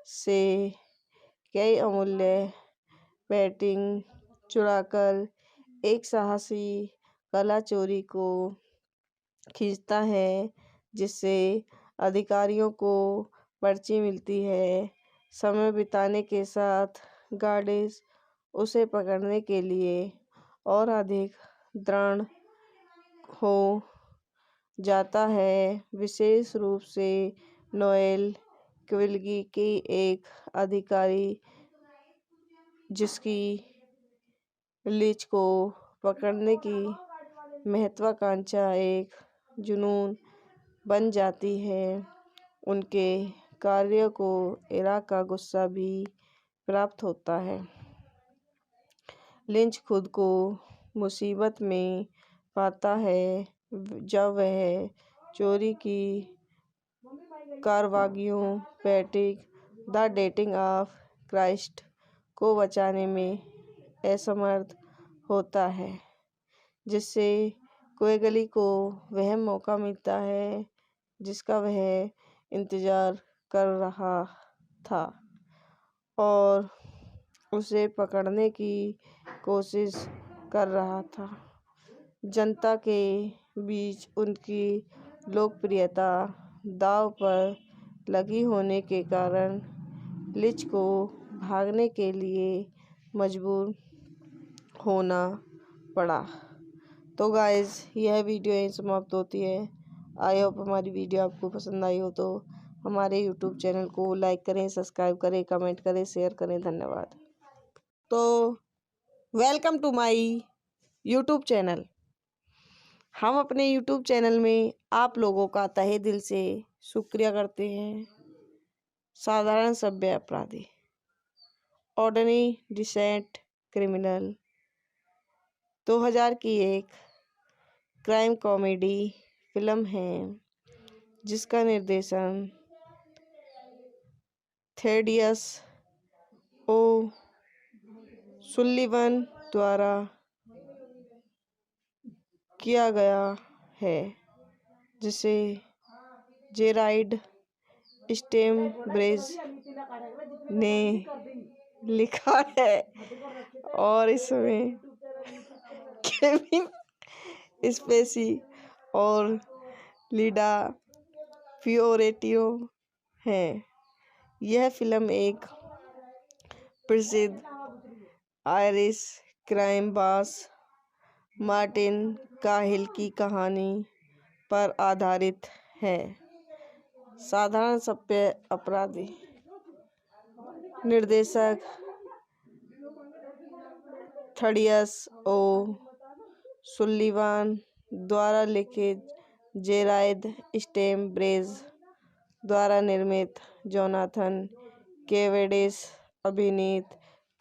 से कई अमूल्य पेंटिंग चुराकर एक साहसी कला चोरी को खींचता है, जिससे अधिकारियों को पर्ची मिलती है। समय बिताने के साथ गार्डिस उसे पकड़ने के लिए और अधिक दृढ़ हो जाता है, विशेष रूप से नोएल क्विल्गी की एक अधिकारी, जिसकी लीच को पकड़ने की महत्वाकांक्षा एक जुनून बन जाती है। उनके कार्य को इराक का गुस्सा भी प्राप्त होता है। लिंच खुद को मुसीबत में पाता है जब वह चोरी की कार्रवाइयों Patrick the dating of Christ को बचाने में असमर्थ होता है, जिससे क्वेगली को वह मौका मिलता है जिसका वह इंतजार कर रहा था और उसे पकड़ने की कोशिश कर रहा था। जनता के बीच उनकी लोकप्रियता दांव पर लगी होने के कारण लिंच को भागने के लिए मजबूर होना पड़ा। तो गाइस, यह वीडियो यहीं समाप्त होती है। आई होप हमारी वीडियो आपको पसंद आई हो तो हमारे यूट्यूब चैनल को लाइक करें, सब्सक्राइब करें, कमेंट करें, शेयर करें। धन्यवाद। तो welcome to my YouTube channel. हम अपने यूट्यूब चैनल में आप लोगों का तहे दिल से शुक्रिया करते हैं। साधारण सभ्य अपराधी, ऑर्डिनरी डिसेंट क्रिमिनल 2000 की एक क्राइम कॉमेडी फिल्म है, जिसका निर्देशन थेडियस ओ सुल्लिवन द्वारा किया गया है, जिसे जेराइड स्टेमब्रेज ने लिखा है और इसमें केविन स्पेसी और लिडा फियोरेटियो हैं। यह फिल्म एक प्रसिद्ध आयरिश क्राइम बॉस मार्टिन काहिल की कहानी पर आधारित है। साधारण सभ्य अपराधी निर्देशक थेडियस ओ सुल्लिवान द्वारा लिखित, जेराइड स्टेमब्रेज द्वारा निर्मित, जोनाथन केवेडिश अभिनीत,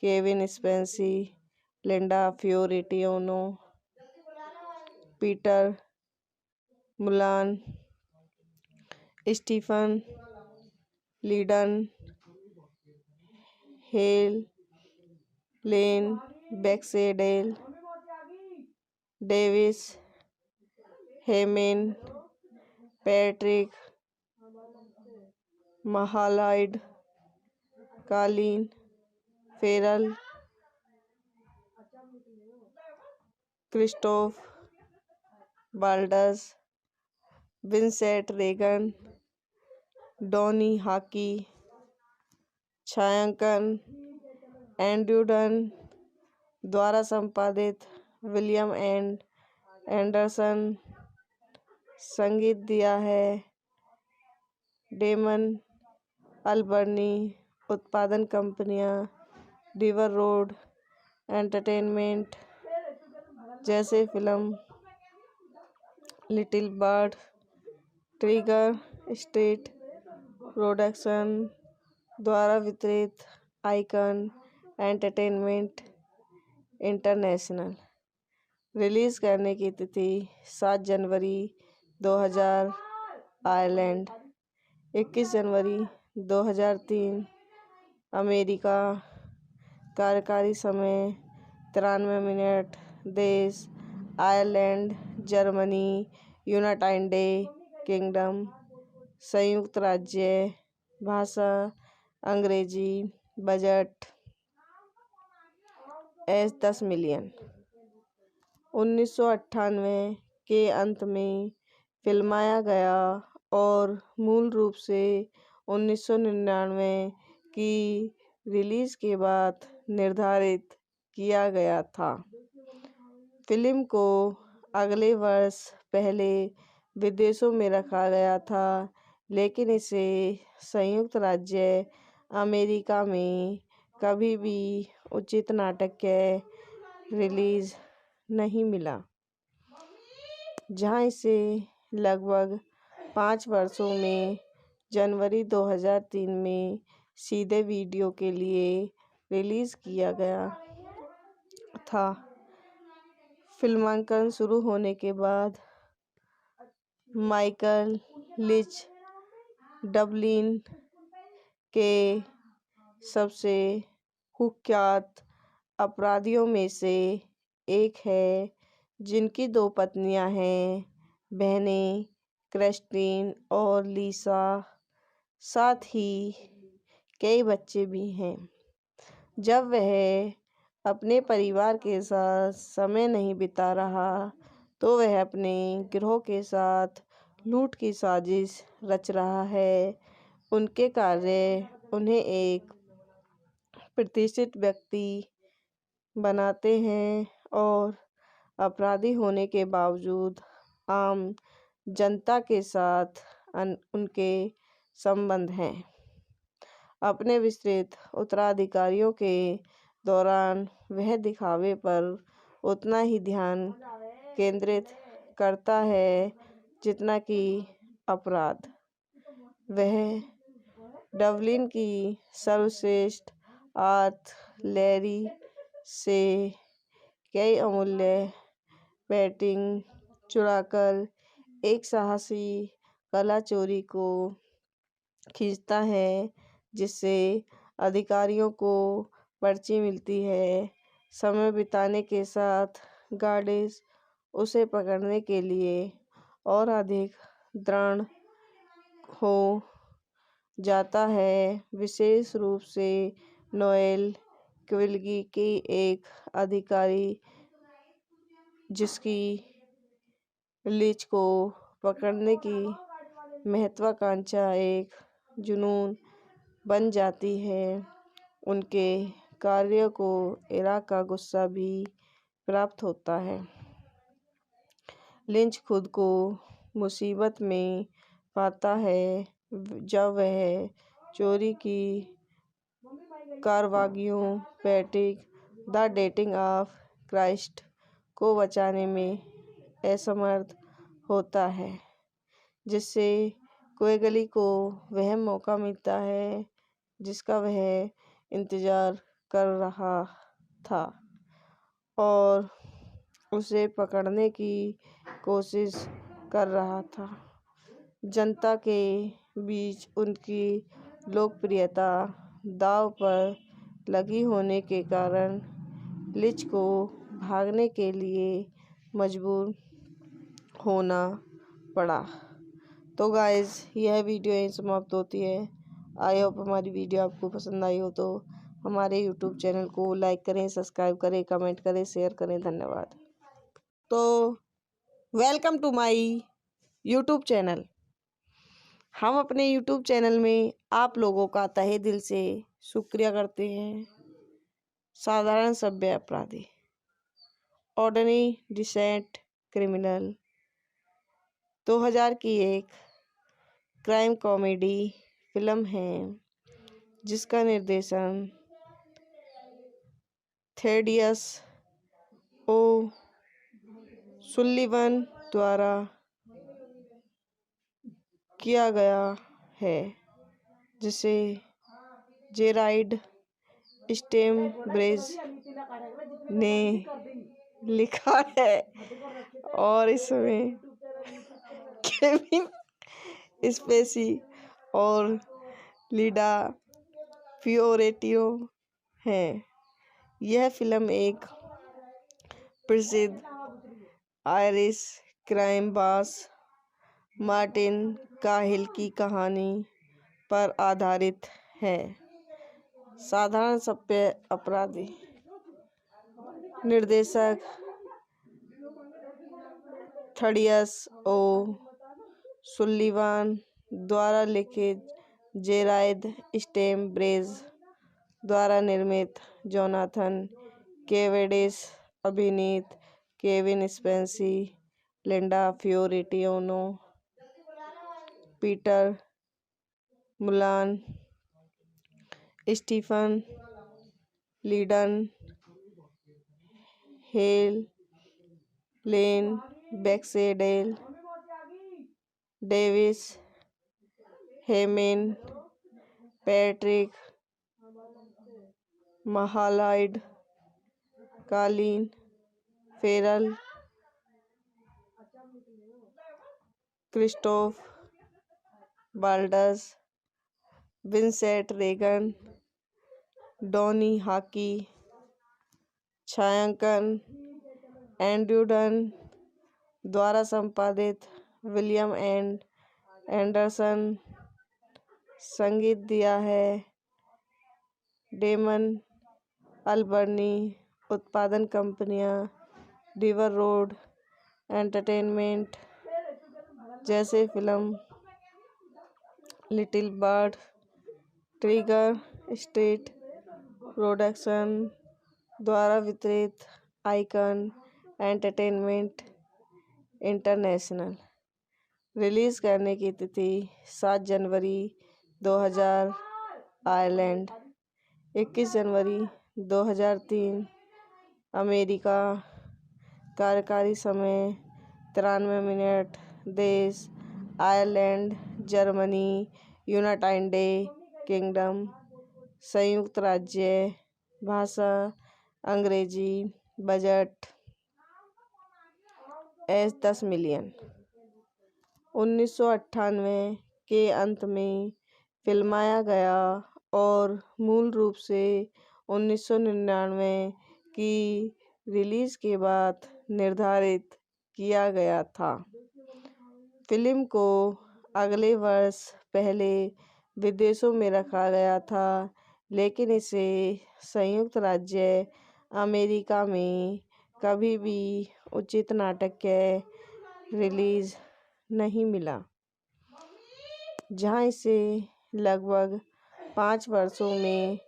Kevin Spacey, Linda Fiorentino, Peter Mullan, Stephen लीडन, Helen Baxendale Davis, Hayman, Patrick Malahide, Colin Farrell, Christoph Waltz, Vincent Regan, Donnie Hawkey, छायांकन एंड्रयू डन द्वारा संपादित विलियम एंडरसन, संगीत दिया है डेमन अल्बर्नी, उत्पादन कंपनियां रिवर रोड एंटरटेनमेंट जैसे film little bird, trigger state production द्वारा वितरित आइकन एंटरटेनमेंट इंटरनेशनल। रिलीज़ करने की तिथि 7 जनवरी 2000 आयरलैंड, 21 जनवरी 2003 अमेरिका, कार्यकारी समय 93 मिनट, देश आयरलैंड, जर्मनी, यूनाइटेड किंगडम, संयुक्त राज्य, भाषा अंग्रेजी, बजट 10 मिलियन। 1998 के अंत में फिल्माया गया और मूल रूप से 1999 की रिलीज के बाद निर्धारित किया गया था। फिल्म को अगले वर्ष पहले विदेशों में रखा गया था, लेकिन इसे संयुक्त राज्य अमेरिका में कभी भी उचित नाटकीय रिलीज नहीं मिला, जहां इसे लगभग 5 वर्षों में जनवरी 2003 में सीधे वीडियो के लिए रिलीज किया गया था। फिल्मांकन शुरू होने के बाद माइकल लिच डबलिन के सबसे कुख्यात अपराधियों में से एक है, जिनकी 2 पत्नियां हैं, बहनें क्रिस्टीन और लिसा, साथ ही कई बच्चे भी हैं। जब वह अपने परिवार के साथ समय नहीं बिता रहा तो वह अपने गिरोह के साथ लूट की साजिश रच रहा है। उनके कार्य उन्हें एक प्रतिष्ठित व्यक्ति बनाते हैं और अपराधी होने के बावजूद आम जनता के साथ उनके संबंध हैं। अपने विस्तृत उत्तराधिकारियों के दौरान वह दिखावे पर उतना ही ध्यान केंद्रित करता है जितना कि अपराध। वह डबलिन की सर्वश्रेष्ठ आर्टिलरी से कई अमूल्य पेंटिंग चुराकर एक साहसी कला चोरी को खींचता है, जिससे अधिकारियों को पर्ची मिलती है। समय बिताने के साथ गार्डिस उसे पकड़ने के लिए और अधिक दृढ़ हो जाता है, विशेष रूप से नोएल क्विल्गी की एक अधिकारी, जिसकी लिच को पकड़ने की महत्वाकांक्षा एक जुनून बन जाती है। उनके कार्य को इराक का गुस्सा भी प्राप्त होता है। लिंच खुद को मुसीबत में पाता है जब वह चोरी की कार्रवाइयों Patrick the dating of Christ को बचाने में असमर्थ होता है, जिससे क्विग्ली को वह मौका मिलता है जिसका वह इंतजार कर रहा था और उसे पकड़ने की कोशिश कर रहा था। जनता के बीच उनकी लोकप्रियता दांव पर लगी होने के कारण लिच को भागने के लिए मजबूर होना पड़ा। तो गाइस, यह वीडियो यहीं समाप्त होती है। आई होप हमारी वीडियो आपको पसंद आई हो तो हमारे यूट्यूब चैनल को लाइक करें, सब्सक्राइब करें, कमेंट करें, शेयर करें। धन्यवाद। तो welcome to my YouTube channel. हम अपने YouTube चैनल में आप लोगों का तहे दिल से शुक्रिया करते हैं। साधारण सभ्य अपराधी, ऑर्डिनरी डिसेंट क्रिमिनल 2000 की एक क्राइम कॉमेडी फिल्म है जिसका निर्देशन थेडियस ओ सुल्लिवन द्वारा किया गया है, जिसे जेराइड स्टेमब्रेज ने लिखा है और इसमें केविन स्पेसी और लीडा फियोरेटियो हैं। यह फिल्म एक प्रसिद्ध आयरिश क्राइम बॉस मार्टिन काहिल की कहानी पर आधारित है। साधारण सभ्य अपराधी, निर्देशक थेडियस ओ सुल्लिवान द्वारा लिखित, जेराइड स्टेमब्रेज द्वारा निर्मित, जोनाथन केवेडिश अभिनीत, Kevin Spacey, Linda Fiorentino, Peter Mullan, Stephen लीडन, Helen Baxendale Davis, Hayman, Patrick Malahide, Colin Farrell, Christoph Waltz, Vincent Regan, Donnie Hawkey, छायांकन एंड्रयू डन द्वारा संपादित, विलियम एंडरसन संगीत दिया है, डेमन अल्बर्नी, उत्पादन कंपनियां रिवर रोड एंटरटेनमेंट जैसे film little bird, trigger state production द्वारा वितरित, आइकन एंटरटेनमेंट इंटरनेशनल। रिलीज करने की तिथि 7 जनवरी 2000 आयरलैंड, 21 जनवरी 2003 अमेरिका, कार्यकारी समय 93 मिनट, देश आयरलैंड, जर्मनी, यूनाइटेड किंगडम, संयुक्त राज्य, भाषा अंग्रेजी, बजट $10 मिलियन। 1998 के अंत में फिल्माया गया और मूल रूप से 1999 की रिलीज के बाद निर्धारित किया गया था। फिल्म को अगले वर्ष पहले विदेशों में रखा गया था, लेकिन इसे संयुक्त राज्य अमेरिका में कभी भी उचित नाटकीय रिलीज नहीं मिला, जहां इसे लगभग 5 वर्षों में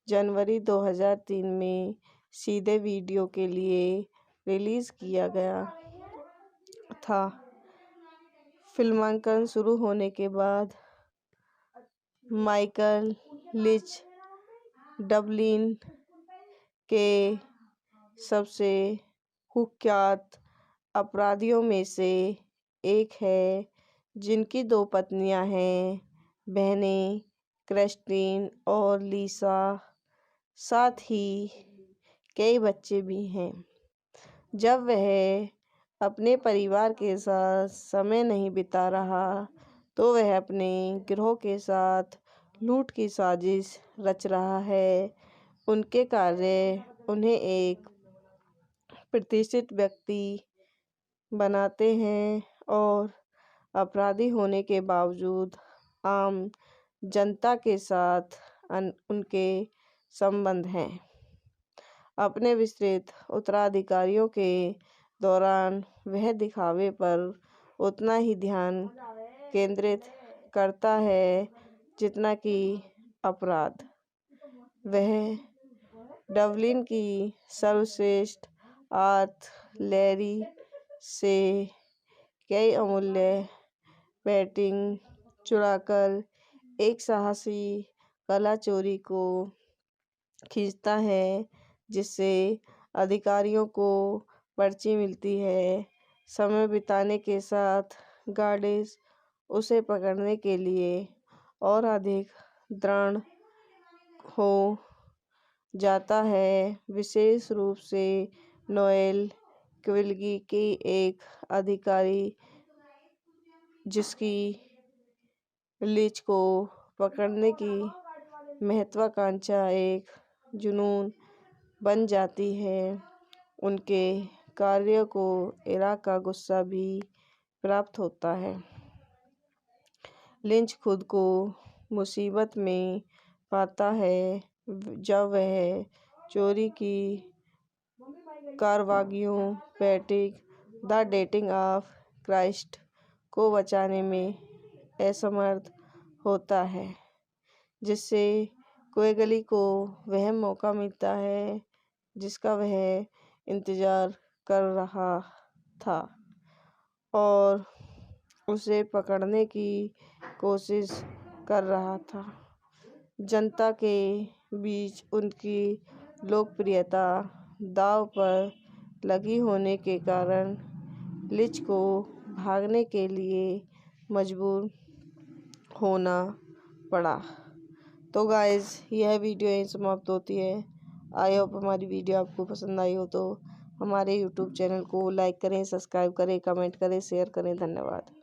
जनवरी 2003 में सीधे वीडियो के लिए रिलीज किया गया था। फिल्मांकन शुरू होने के बाद माइकल लिच डबलिन के सबसे कुख्यात अपराधियों में से एक है, जिनकी 2 पत्नियां हैं, बहनें क्रिस्टीन और लिसा, साथ ही कई बच्चे भी हैं। जब वह अपने परिवार के साथ समय नहीं बिता रहा तो वह अपने गिरोह के साथ लूट की साजिश रच रहा है। उनके कार्य उन्हें एक प्रतिष्ठित व्यक्ति बनाते हैं और अपराधी होने के बावजूद आम जनता के साथ उनके संबंध हैं। अपने विस्तृत उत्तराधिकारियों के दौरान वह दिखावे पर उतना ही ध्यान केंद्रित करता है जितना कि अपराध। वह डबलिन की सर्वश्रेष्ठ आर्टिलरी से कई अमूल्य पेंटिंग चुराकर एक साहसी कला चोरी को खींचता है, जिससे अधिकारियों को पर्ची मिलती है। समय बिताने के साथ गार्डिस उसे पकड़ने के लिए और अधिक दृढ़ हो जाता है, विशेष रूप से नोएल क्विल्गी की एक अधिकारी जिसकी लिच को पकड़ने की महत्वाकांक्षा एक जुनून बन जाती है। उनके कार्य को इराक का गुस्सा भी प्राप्त होता है। लिंच खुद को मुसीबत में पाता है जब वह चोरी की कार्रवाइयों Patrick the dating of Christ को बचाने में असमर्थ होता है, जिससे क्वेगली को वह मौका मिलता है जिसका वह इंतज़ार कर रहा था और उसे पकड़ने की कोशिश कर रहा था। जनता के बीच उनकी लोकप्रियता दांव पर लगी होने के कारण लिच को भागने के लिए मजबूर होना पड़ा। तो गाइस, यह वीडियो यहीं समाप्त होती है। आई होप हमारी वीडियो आपको पसंद आई हो तो हमारे यूट्यूब चैनल को लाइक करें, सब्सक्राइब करें, कमेंट करें, शेयर करें। धन्यवाद।